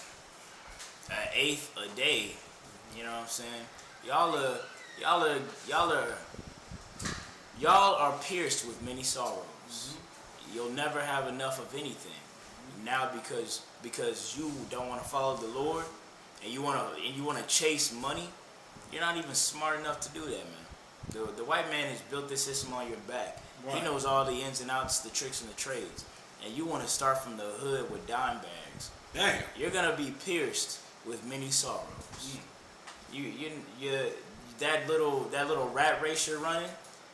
an eighth a day. You know what I'm saying? Y'all are pierced with many sorrows. Mm-hmm. You'll never have enough of anything. Now because you don't want to follow the Lord and you want to chase money, you're not even smart enough to do that, man. The white man has built this system on your back. Right. He knows all the ins and outs, the tricks and the trades. And you want to start from the hood with dime bags. Damn. You're gonna be pierced with many sorrows. You that little rat race you're running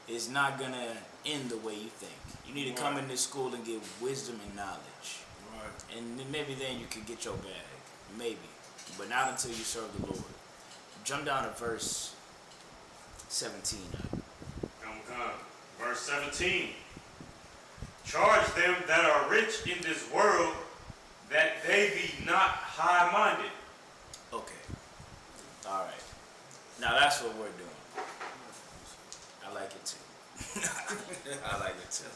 is not gonna end the way you think. You need to come into school and get wisdom and knowledge. Right. And then maybe then you can get your bag. Maybe. But not until you serve the Lord. Jump down to verse 17. Verse 17. Charge them that are rich in this world that they be not high-minded. Okay. All right. Now that's what we're doing. I like it too. I like it too.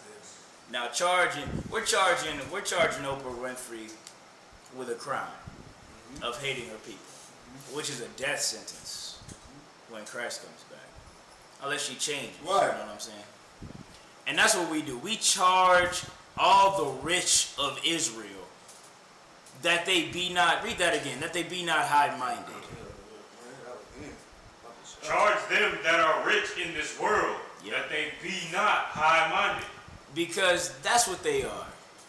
Now we're charging Oprah Winfrey with a crime. of hating her people, which is a death sentence when Christ comes back. Unless she changes, you know what I'm saying? And that's what we do. We charge all the rich of Israel that they be not, read that again, that they be not high-minded. Charge them that are rich in this world, that they be not high-minded. Because that's what they are.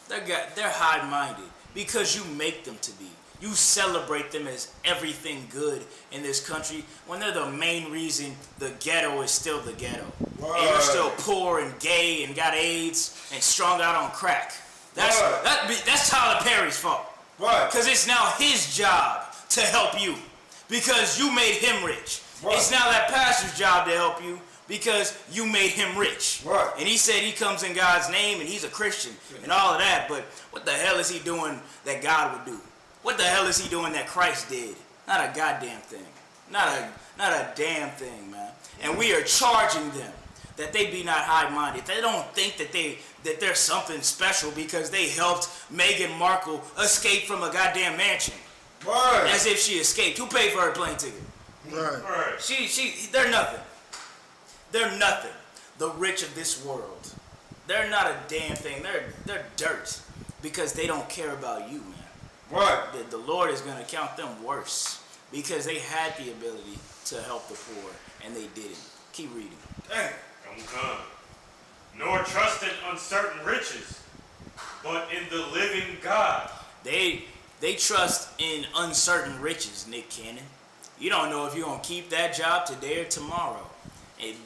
They're high-minded because you make them to be. You celebrate them as everything good in this country when they're the main reason the ghetto is still the ghetto. Right. And you're still poor and gay and got AIDS and strung out on crack. That's Tyler Perry's fault. Right. Because it's now his job to help you because you made him rich. Right. It's now that pastor's job to help you because you made him rich. Right. And he said he comes in God's name and he's a Christian and all of that, but what the hell is he doing that God would do? What the hell is he doing that Christ did? Not a goddamn thing. Not a damn thing, man. And we are charging them that they be not high-minded. They don't think that they're something special because they helped Meghan Markle escape from a goddamn mansion. Right. As if she escaped. Who paid for her plane ticket? Right. They're nothing. They're nothing. The rich of this world. They're not a damn thing. They're dirt because they don't care about you, man. Right. The Lord is going to count them worse because they had the ability to help the poor and they didn't. Keep reading. Dang. Come. Nor trust in uncertain riches, but in the living God. They trust in uncertain riches, Nick Cannon. You don't know if you're going to keep that job today or tomorrow.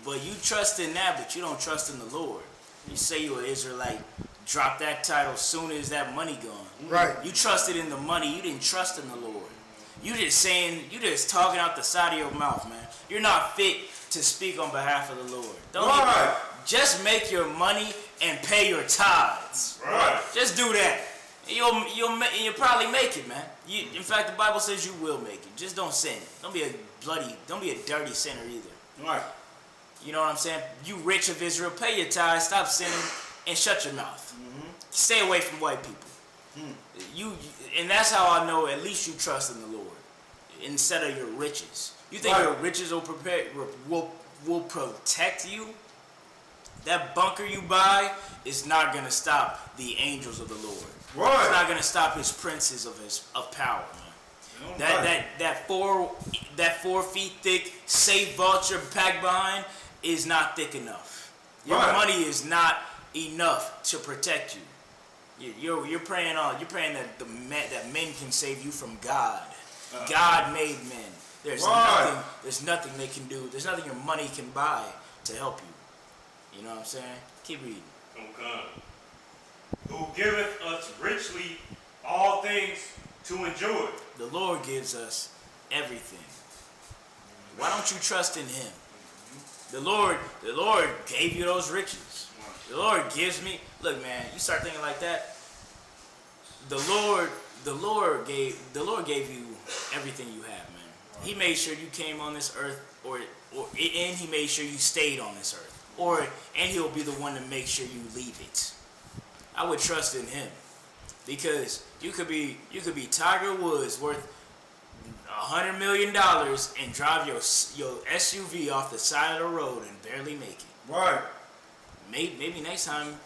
But you trust in that, but you don't trust in the Lord. You say you're an Israelite, drop that title soon as that money gone. Right. You trusted in the money, you didn't trust in the Lord. You just talking out the side of your mouth, man. You're not fit to speak on behalf of the Lord. Just make your money and pay your tithes. Right. Just do that. You'll probably make it, man. In fact, the Bible says you will make it. Just don't sin. Don't be a dirty sinner either. Right. You know what I'm saying? You rich of Israel, pay your tithes, stop sinning, and shut your mouth. Mm-hmm. Stay away from white people. And that's how I know at least you trust in the Lord instead of your riches. You think your riches will protect you? That bunker you buy is not going to stop the angels of the Lord. Right. It's not going to stop his princes of power, man. That 4 feet thick safe vault you're packed behind is not thick enough. Your money is not enough to protect you. You're praying that that men can save you from God. God made men. There's nothing they can do. There's nothing your money can buy to help you. You know what I'm saying? Keep reading. Okay. Who giveth us richly all things to enjoy. The Lord gives us everything. Why don't you trust in him? The Lord gave you those riches. The Lord gives me. Look, man, you start thinking like that. The Lord gave you everything you have, man. He made sure you came on this earth, and he made sure you stayed on this earth, and he'll be the one to make sure you leave it. I would trust in him, because you could be Tiger Woods worth $100 million and drive your SUV off the side of the road and barely make it. Right. Maybe next time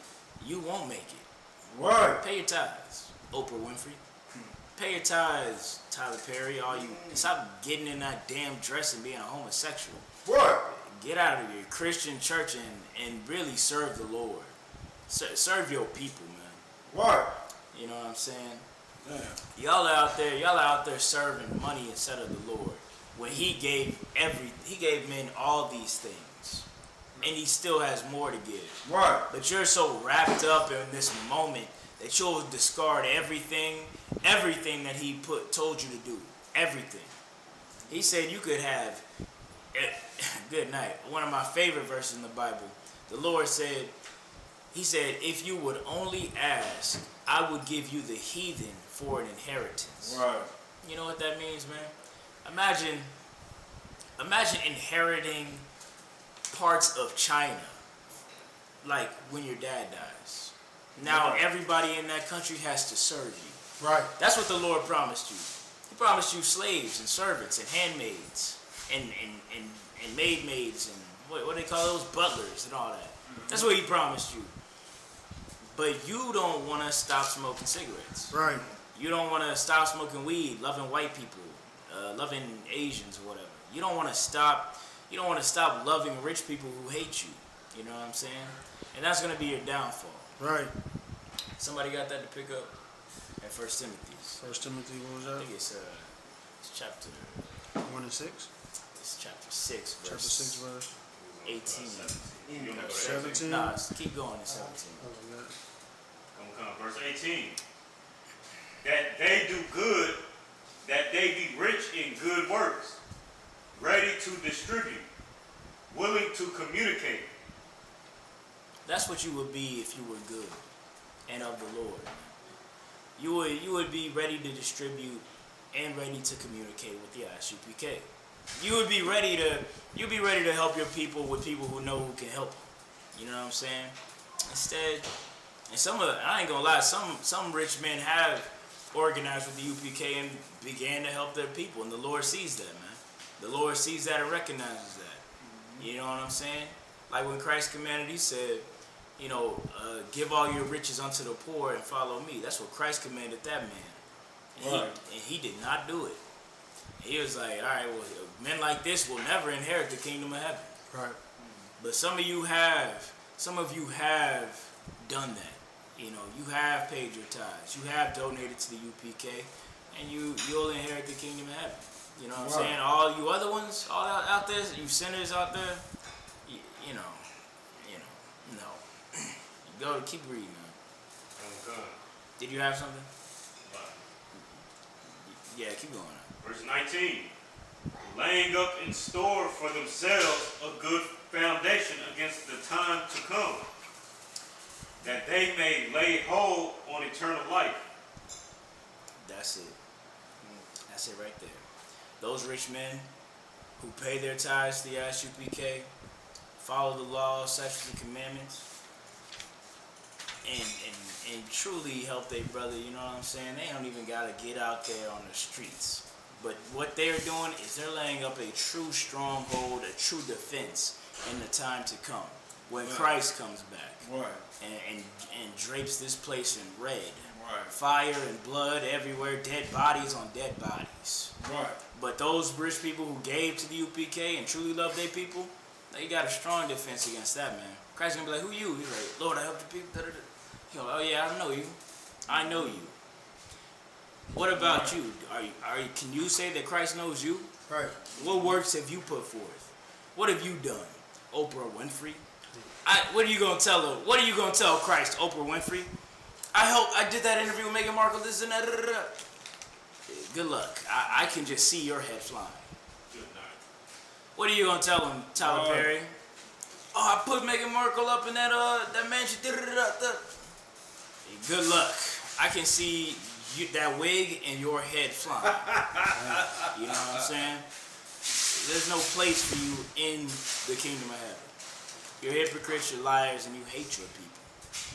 you won't make it. Right. Pay your tithes, Oprah Winfrey. Pay your tithes, Tyler Perry. All you stop getting in that damn dress and being a homosexual. Right. Get out of your Christian church and really serve the Lord. Serve your people, man. Right. You know what I'm saying? Yeah. Y'all are out there serving money instead of the Lord. When he gave men all these things, and he still has more to give. Right. But you're so wrapped up in this moment that you'll discard everything that he told you to do. Everything. He said you could have. Good night. One of my favorite verses in the Bible. The Lord said, he said, if you would only ask, I would give you the heathen for an inheritance. Right. You know what that means, man? Imagine inheriting parts of China, like when your dad dies. Now everybody in that country has to serve you. Right. That's what the Lord promised you. He promised you slaves and servants and handmaids and maid maids and what they call those, butlers and all that. That's what he promised you. But you don't want to stop smoking cigarettes. Right. You don't want to stop smoking weed, loving white people, loving Asians or whatever. You don't want to stop. You don't want to stop loving rich people who hate you. You know what I'm saying? And that's gonna be your downfall. Right. Somebody got that to pick up at 1 Timothy's. 1 Timothy, what was I that? think it's chapter. 1 and 6. It's chapter 6, verse Chapter 6, verse 18. 17. Nah, keep going to 17. Come, verse 18. That they do good, that they be rich in good works, ready to distribute, willing to communicate. That's what you would be if you were good and of the Lord. You would be ready to distribute and ready to communicate with the Isupk. You'd be ready to help your people with people who know who can help you. You know what I'm saying? Instead, and I ain't gonna lie, some rich men have organized with the UPK and began to help their people, and the Lord sees that, man. The Lord sees that and recognizes that. You know what I'm saying? Like when Christ commanded, he said, you know, give all your riches unto the poor and follow me. That's what Christ commanded that man. And, he did not do it. He was like, all right, well, men like this will never inherit the kingdom of heaven. Right. But some of you have done that. You know, you have paid your tithes. You have donated to the UPK, and you'll inherit the kingdom of heaven. You know what I'm saying? All you other ones, all out there, you sinners out there, you know, no. Go keep reading, man. Did you have something? Yeah, keep going. Verse 19. Laying up in store for themselves a good foundation against the time to come, that they may lay hold on eternal life. That's it. That's it right there. Those rich men who pay their tithes to the Isupk, follow the laws, statutes, and commandments, and truly help their brother, you know what I'm saying? They don't even got to get out there on the streets. But what they're doing is they're laying up a true stronghold, a true defense in the time to come, when Christ comes back and drapes this place in red. Fire and blood everywhere, dead bodies on dead bodies. But those rich people who gave to the UPK and truly love their people, they got a strong defense against that, man. Christ's gonna be like, who you? He's like, Lord, I helped the people. He's like, oh yeah, I know you. I know you. What about you? Can you say that Christ knows you? Right. What works have you put forth? What have you done? Oprah Winfrey? What are you gonna tell her? What are you gonna tell Christ, Oprah Winfrey? I did that interview with Meghan Markle, this and that. Good luck. I can just see your head flying. Good night. What are you gonna tell him, Tyler Perry? Oh, I put Meghan Markle up in that mansion. Good luck. I can see that wig and your head flying. You know what I'm saying? There's no place for you in the kingdom of heaven. You're hypocrites, you're liars, and you hate your people.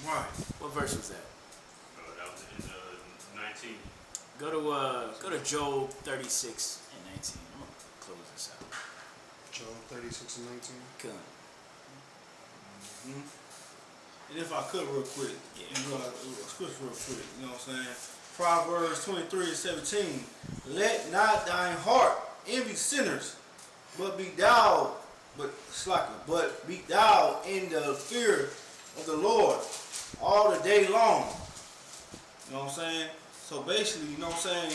Right. What verse was that? That was in 19. Go to Job 36 and 19. I'm gonna close this out. Job 36 and 19. Come. And if I could real quick, scripture real quick, you know what I'm saying? Proverbs 23 and 17. Let not thine heart envy sinners, but be thou in the fear of the Lord all the day long. You know what I'm saying? So basically, you know what I'm saying,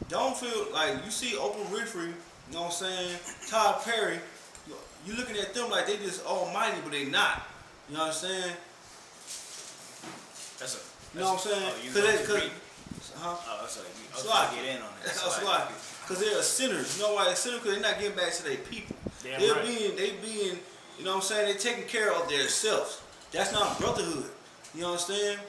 don't feel like you see Oprah Winfrey, you know what I'm saying, Tyler Perry, you looking at them like they just almighty, but they not. You know what I'm saying? You know what I'm saying? Because they're sinners. You know why they're sinners? Because they're not getting back to their people. They being, you know what I'm saying, they're taking care of themselves. That's not brotherhood. You know what I'm saying?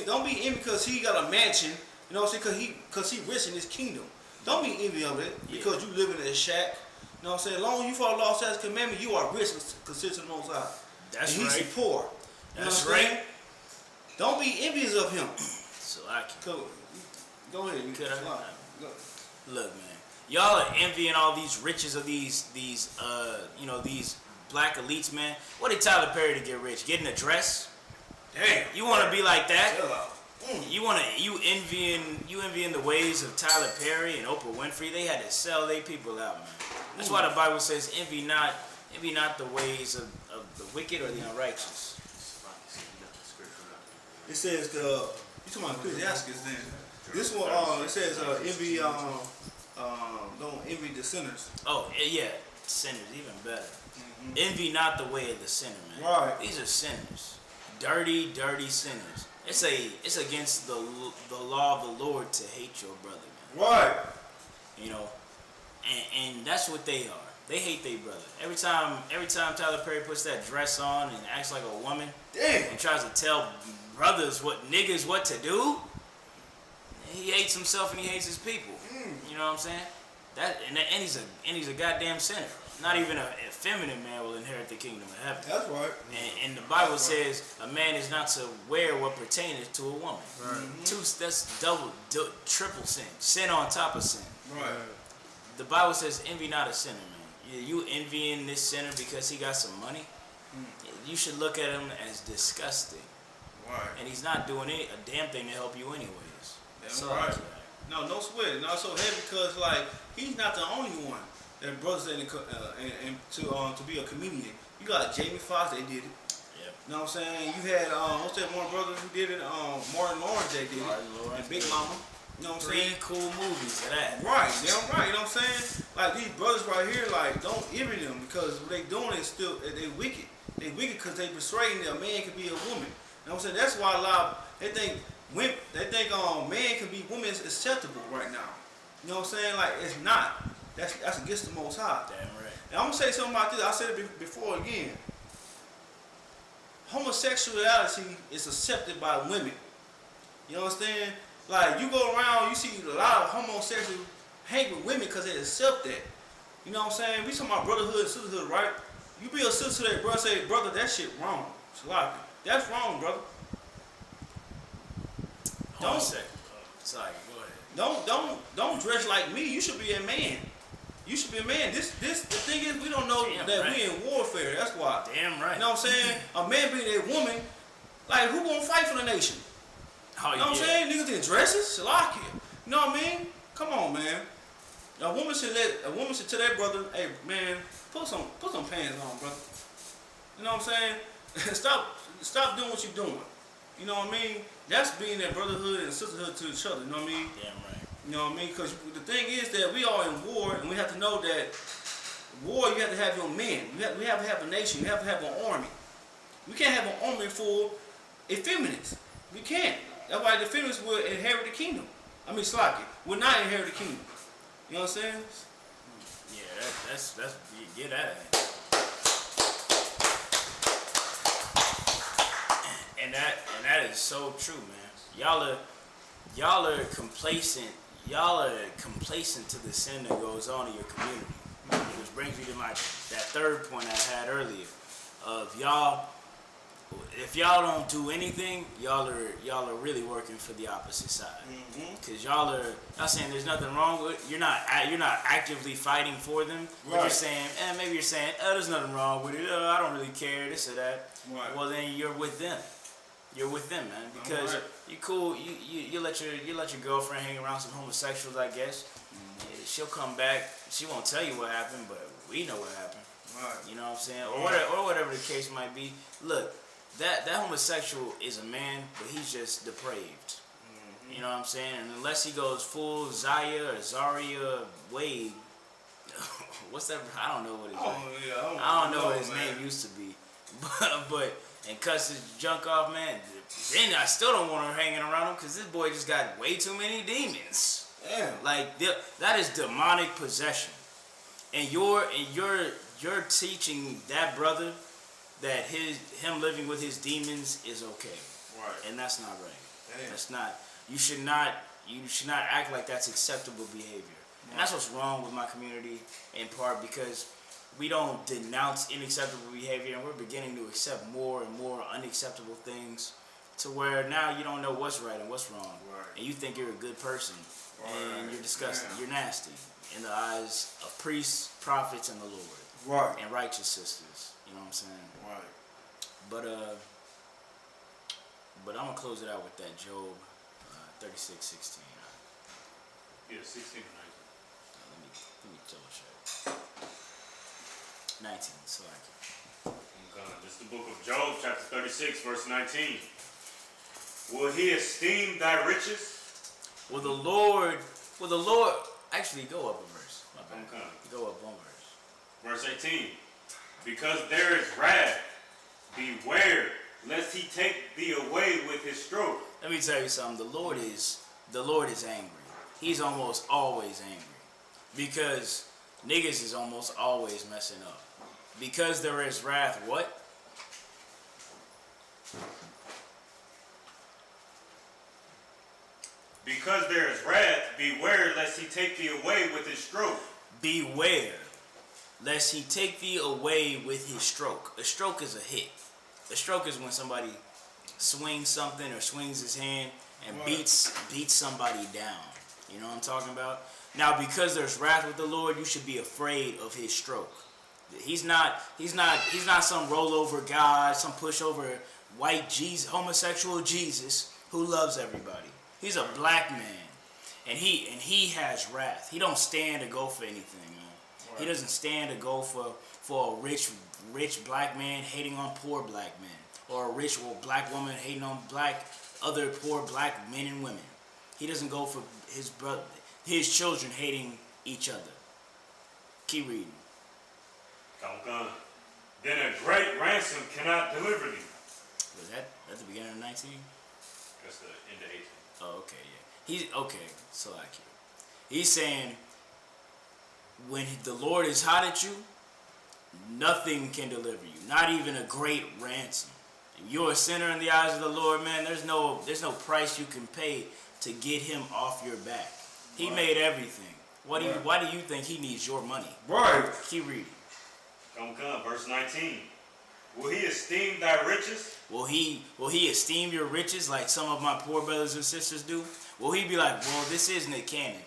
Don't be envy because he got a mansion, you know what I'm saying, because he rich in his kingdom. Don't be envy of it because you live in a shack. You know what I'm saying? As long as you follow the law, statutes, commandment, you are rich considered to the Most High. That's and right. he's poor. That's right. Don't be envious of him. So I can. Go ahead. Could I? Go. Look, man, y'all are envying all these riches of these black elites, man. What did Tyler Perry to get rich? Getting a dress? Damn. You want to be like that? Chill out. You envying the ways of Tyler Perry and Oprah Winfrey. They had to sell their people out, man. That's why the Bible says, envy not the ways of the wicked or the unrighteous. It says you talking about Ecclesiastes then. This one it says envy don't envy the sinners. Oh yeah, sinners even better. Envy not the way of the sinner, man. Right. These are sinners, dirty sinners. It's against the law of the Lord to hate your brother, man. Right. You know, and that's what they are. They hate their brother. Every time Tyler Perry puts that dress on and acts like a woman, Damn. and tries to tell niggas what to do, he hates himself and he hates his people. You know what I'm saying? And he's a goddamn sinner. Not even a feminine man will inherit the kingdom of heaven. That's right. And the Bible says a man is not to wear what pertaineth to a woman. Right. That's triple sin. Sin on top of sin. Right. The Bible says envy not a sinner, man. You envying this sinner because he got some money? You should look at him as disgusting. Right. And he's not doing a damn thing to help you anyways. That's So, right. No sweat. Not so heavy because like he's not the only one that brothers and to be a comedian. You got Jamie Foxx, they did it. Yep. You know what I'm saying? You had what's that one brother who did it? Martin Lawrence, they did Martin it. Lawrence And Big Mama. You know what I'm saying? 3 cool movies of that. Right, damn right. You know what I'm saying? Like these brothers right here, like don't envy them because what they doing is still they wicked. They wicked because they persuading that a man can be a woman. You know what I'm saying? That's why a lot they think man can be women is acceptable right now. You know what I'm saying? Like it's not. That's against the Most High. Damn right. And I'm gonna say something about this. I said it before again. Homosexuality is accepted by women. You understand? Like you go around, you see a lot of homosexuals hang with women because they accept that. You know what I'm saying? We talking about brotherhood and sisterhood, right? You be a sister to that brother, say, brother, that shit wrong. That's wrong, brother. Sorry, go ahead. Don't dress like me. You should be a man. You should be a man. The thing is we don't know Damn that right. we in warfare. That's why. Damn right. You know what I'm saying? A man being a woman, like who gonna fight for the nation? Oh, You know what I'm saying? Niggas in dresses, Shalakia. You know what I mean? Come on, man. A woman should tell that brother, hey man, put some pants on, brother. You know what I'm saying? Stop doing what you're doing. You know what I mean? That's being that brotherhood and sisterhood to each other. You know what I mean? Damn right. You know what I mean? Because the thing is that we are in war, and we have to know that war, you have to have your men. We have to have a nation. You have to have an army. We can't have an army full of effeminates. We can't. That's why the effeminates will inherit the kingdom. I mean, Slaki will not inherit the kingdom. You know what I'm saying? Yeah, that's get out of here. And that is so true, man. Y'all are complacent. Y'all are complacent to the sin that goes on in your community, which brings me to that third point I had earlier. Of y'all, if y'all don't do anything, y'all are really working for the opposite side. Because y'all saying there's nothing wrong with it. You're not actively fighting for them. But you're saying, maybe you're saying, there's nothing wrong with it. I don't really care, this or that. Right. Well, then you're with them. You're with them, man, because you cool. You let your girlfriend hang around some homosexuals, I guess. She'll come back. She won't tell you what happened, but we know what happened. Right. You know what I'm saying, or whatever the case might be. Look, that homosexual is a man, but he's just depraved. You know what I'm saying? And unless he goes full Zaya or Zaria Wade, what's that? I don't know what his name. I don't know what his name used to be, but. And cuss his junk off, man. Then I still don't want her hanging around him because this boy just got way too many demons. Damn. Like that is demonic possession, and you're teaching that brother that him living with his demons is okay. Right. And that's not right. Damn. That's not. You should not act like that's acceptable behavior. Right. And that's what's wrong with my community in part because we don't denounce unacceptable behavior, and we're beginning to accept more and more unacceptable things. to where now you don't know what's right and what's wrong, Right. and you think you're a good person, and Right. you're disgusting, Yeah. you're nasty in the eyes of priests, prophets, and the Lord, Right. and righteous sisters. You know what I'm saying? Right. But I'm gonna close it out with that Job 36:16. Yeah, 16 and Let me double check. 19. So I can. 19. Okay. This is the book of Job, chapter 36, verse 19. Will he esteem thy riches? Will the Lord? Actually, go up a verse. My bad. Okay. Go up one verse. Verse 18. Because there is wrath, beware, lest he take thee away with his stroke. Let me tell you something. The Lord is angry. He's almost always angry. Because niggas is almost always messing up. Because there is wrath, what? Because there is wrath, beware, lest he take thee away with his stroke. Beware, lest he take thee away with his stroke. A stroke is a hit. A stroke is when somebody swings something or swings his hand and beats somebody down. You know what I'm talking about? Now, because there's wrath with the Lord, you should be afraid of his stroke. He's not some rollover God, some pushover white Jesus, homosexual Jesus who loves everybody. He's a black man, and he has wrath. He don't stand to go for anything, man. Right. He doesn't stand to go for a rich black man hating on poor black men, or a rich black woman hating on other poor black men and women. He doesn't go for his children hating each other. Keep reading. Come. Then a great ransom cannot deliver thee. Was that at the beginning of 19? That's the end of 18. Oh, okay, yeah. He's okay. So like, he's saying when the Lord is hot at you, nothing can deliver you. Not even a great ransom. If you're a sinner in the eyes of the Lord, man, there's no price you can pay to get him off your back. He made everything. Why do you think he needs your money? Right. Keep reading. Come. Verse 19. Will he esteem thy riches? Will he esteem your riches like some of my poor brothers and sisters do? Will he be like, well, this is Nick Cannon.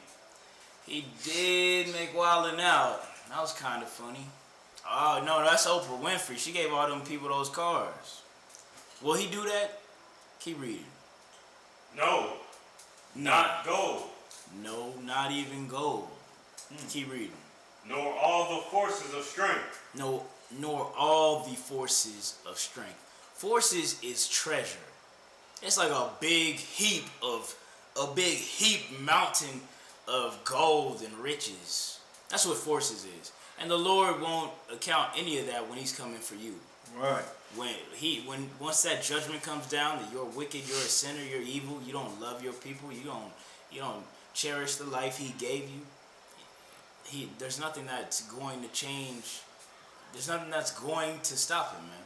He did make Wildin' Out. That was kind of funny. Oh, no, that's Oprah Winfrey. She gave all them people those cars. Will he do that? Keep reading. No. Not gold. No, not even gold. Keep reading. Nor all the forces of strength. No, nor all the forces of strength. Forces is treasure. It's like a big mountain of gold and riches. That's what forces is. And the Lord won't account any of that when he's coming for you. Right. Once that judgment comes down that you're wicked, you're a sinner, you're evil, you don't love your people, you don't cherish the life he gave you. There's nothing that's going to change. There's nothing that's going to stop him, man.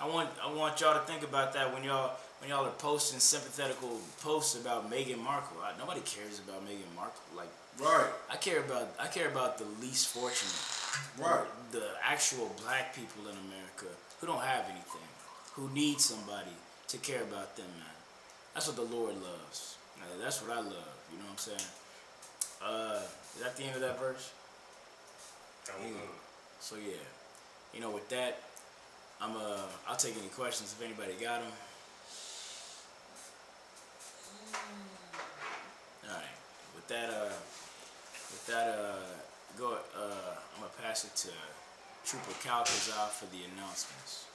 Mm-hmm. I want y'all to think about that when y'all are posting sympathetical posts about Meghan Markle. Nobody cares about Meghan Markle. Like, right. I care about the least fortunate. Right. The actual black people in America who don't have anything, who need somebody to care about them, man. That's what the Lord loves. That's what I love. You know what I'm saying? Is that the end of that verse? So yeah, with that, I'll take any questions if anybody got them. All right. With that, I'm gonna pass it to Trooper Calcazar for the announcements.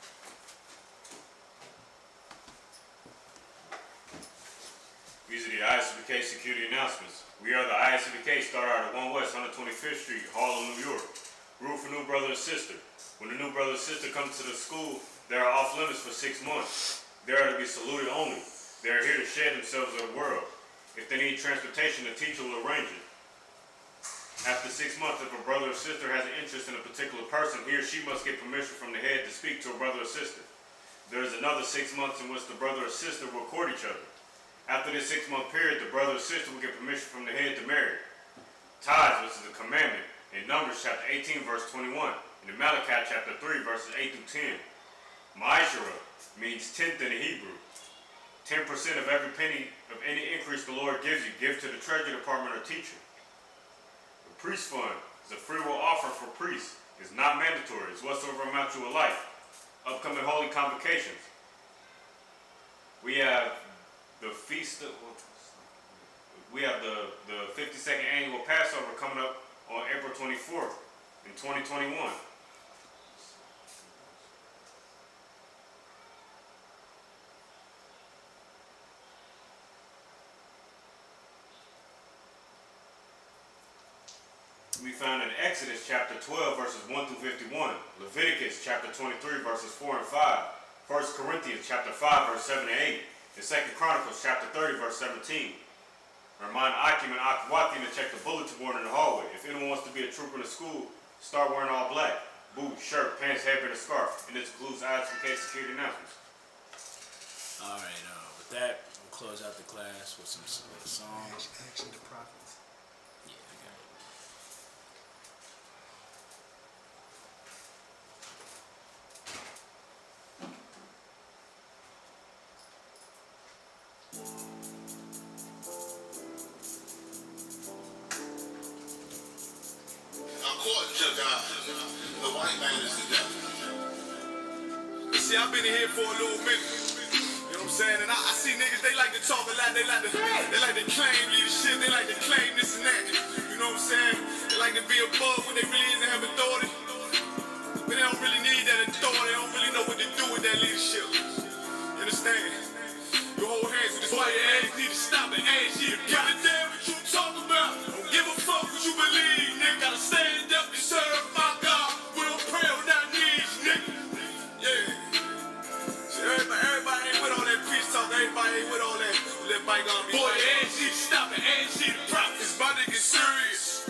These are the ISUPK security announcements. We are the ISUPK, started out at 1 West 125th Street, Harlem, New York. Rule for new brother and sister. When the new brother and sister come to the school, they are off limits for 6 months. They are to be saluted only. They are here to share themselves with the world. If they need transportation, the teacher will arrange it. After 6 months, if a brother or sister has an interest in a particular person, he or she must get permission from the head to speak to a brother or sister. There is another 6 months in which the brother or sister will court each other. After this 6-month period, the brother or sister will get permission from the head to marry. Tithes, which is a commandment, in Numbers chapter 18, verse 21, and in Malachi chapter 3, verses 8 through 10. Ma'ashera means tenth in the Hebrew. 10% of every penny of any increase the Lord gives you, give to the treasury department or teacher. The priest fund is a free will offer for priests. It's not mandatory. It's whatsoever amount to a life. Upcoming holy convocations. We have the feast of, we have the 52nd annual Passover coming up on April 24th in 2021. We found in Exodus chapter 12 verses 1 through 51, Leviticus chapter 23 verses 4 and 5, 1 Corinthians chapter 5 verse 7 and 8, and 2 Chronicles chapter 30 verse 17. Remind Akim and Akwati to check the bulletin board in the hallway. If anyone wants to be a trooper in the school, start wearing all black. Boots, shirt, pants, headband, and scarf. And this includes Isupk security announcements. Alright, with that, we'll close out the class with some songs. Action the prophets. Yeah, I got it. According to God, the white man is the devil. See, I've been in here for a little minute. You know what I'm saying? And I see niggas, they like to talk a lot. They like to claim leadership. They like to claim this and that. You know what I'm saying? They like to be above when they really is and have authority. But they don't really need that authority. They don't really know what to do with that leadership. You understand? You hold hands with this white ass. Need to stop and ask you to give a damn what you talk about. Don't give a fuck what you believe, nigga. Gotta stand up and serve my God. We don't pray on our knees, nigga. Yeah. See, everybody ain't with all that peace talk. Everybody ain't with all that. Let bygone be. Boy, ask you to stop and ask you to prophets. About to get serious.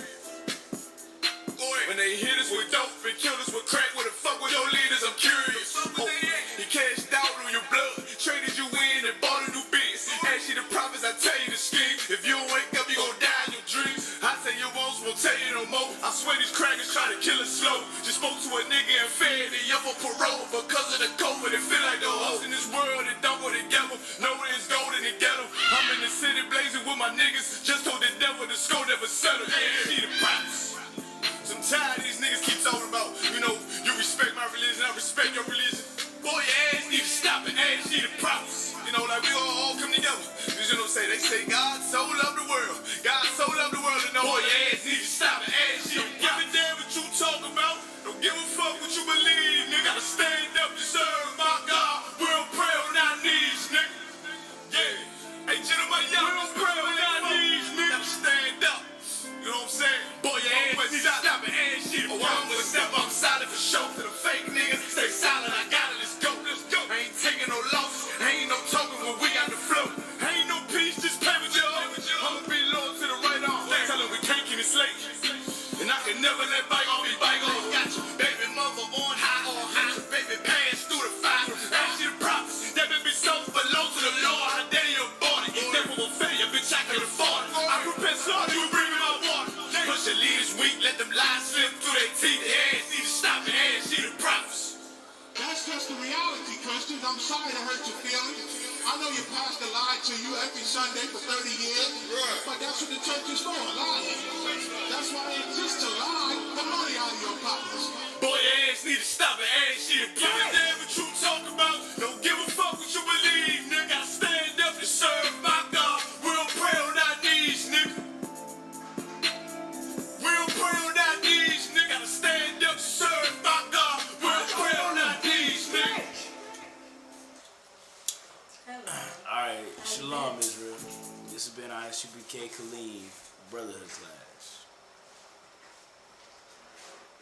Boy, when they hit us with dope and kill us with crack, what the fuck with your leaders? I'm curious. He cashed out on your blood, traded you in and bought a new biz. Ask you the prophets, I tell you the scheme. If you don't wake up, you gon' die in your dreams. I say you won't tell you no more. I swear these crackers try to kill us slow. Just spoke to a nigga and fed he up for parole because of the COVID. It feel like the hoes in this world that don't go together. Nowhere is golden and ghetto. I'm in the city blazing with my niggas. Just told the devil the score never settled. Yeah, see the prophets. So I'm tired of these niggas keep talking about, you know, you respect my religion, I respect your religion. Boy, your ass need to stop and ask you the prophets. You know, like we all come together. You know what I'm saying? They say God so loved the world. God so loved the world, and no, boy, your ass need to stop and ask you. Don't give a damn what you talk about. Don't give a fuck what you believe, nigga. Gotta stand up and serve my God. We don't pray on our knees, nigga. Yeah. Hey, gentlemen, y'all don't pray on our knees, nigga. Gotta stand up. You know what I'm saying? Boy, your ass need to stop and ask you. Oh, I'm gonna step up solid for show to the fake niggas. Stay silent, I got it. Let's go, let's go. I ain't taking no losses. Ain't no talking when we got the flow. Ain't no peace, just play with you. I'ma be loyal to the right arm. Tell them we can't keep it slave. And I can never let bygone be bygone. Got your baby mother on high or high. Baby pants through the fire. Ask you the prophets. That baby so below to the Lord. How dare you abort it? That will fail you, bitch. I can afford it. I prepare slaughter, you bring me my water. Push your leaders weak, let them lies slip through their teeth. Their ass need to stop and ask you the prophets. That's just the reality, Christians. I'm sorry to hurt your feelings. I know your pastor lied to you every Sunday for 30 years, but that's what the church is for, lying. That's why it exists to lie the money out of your pockets. Boy, your ass need to stop and ask you to give a damn what you talk about. Don't give a fuck what you believe, nigga. Gotta stand up and serve my God. We don't pray on our knees, nigga. We don't pray on our knees, nigga. Gotta stand up and serve my God. We don't pray on our knees, nigga. Alright, shalom Israel. This has been Isupk Killeen, Brotherhood class.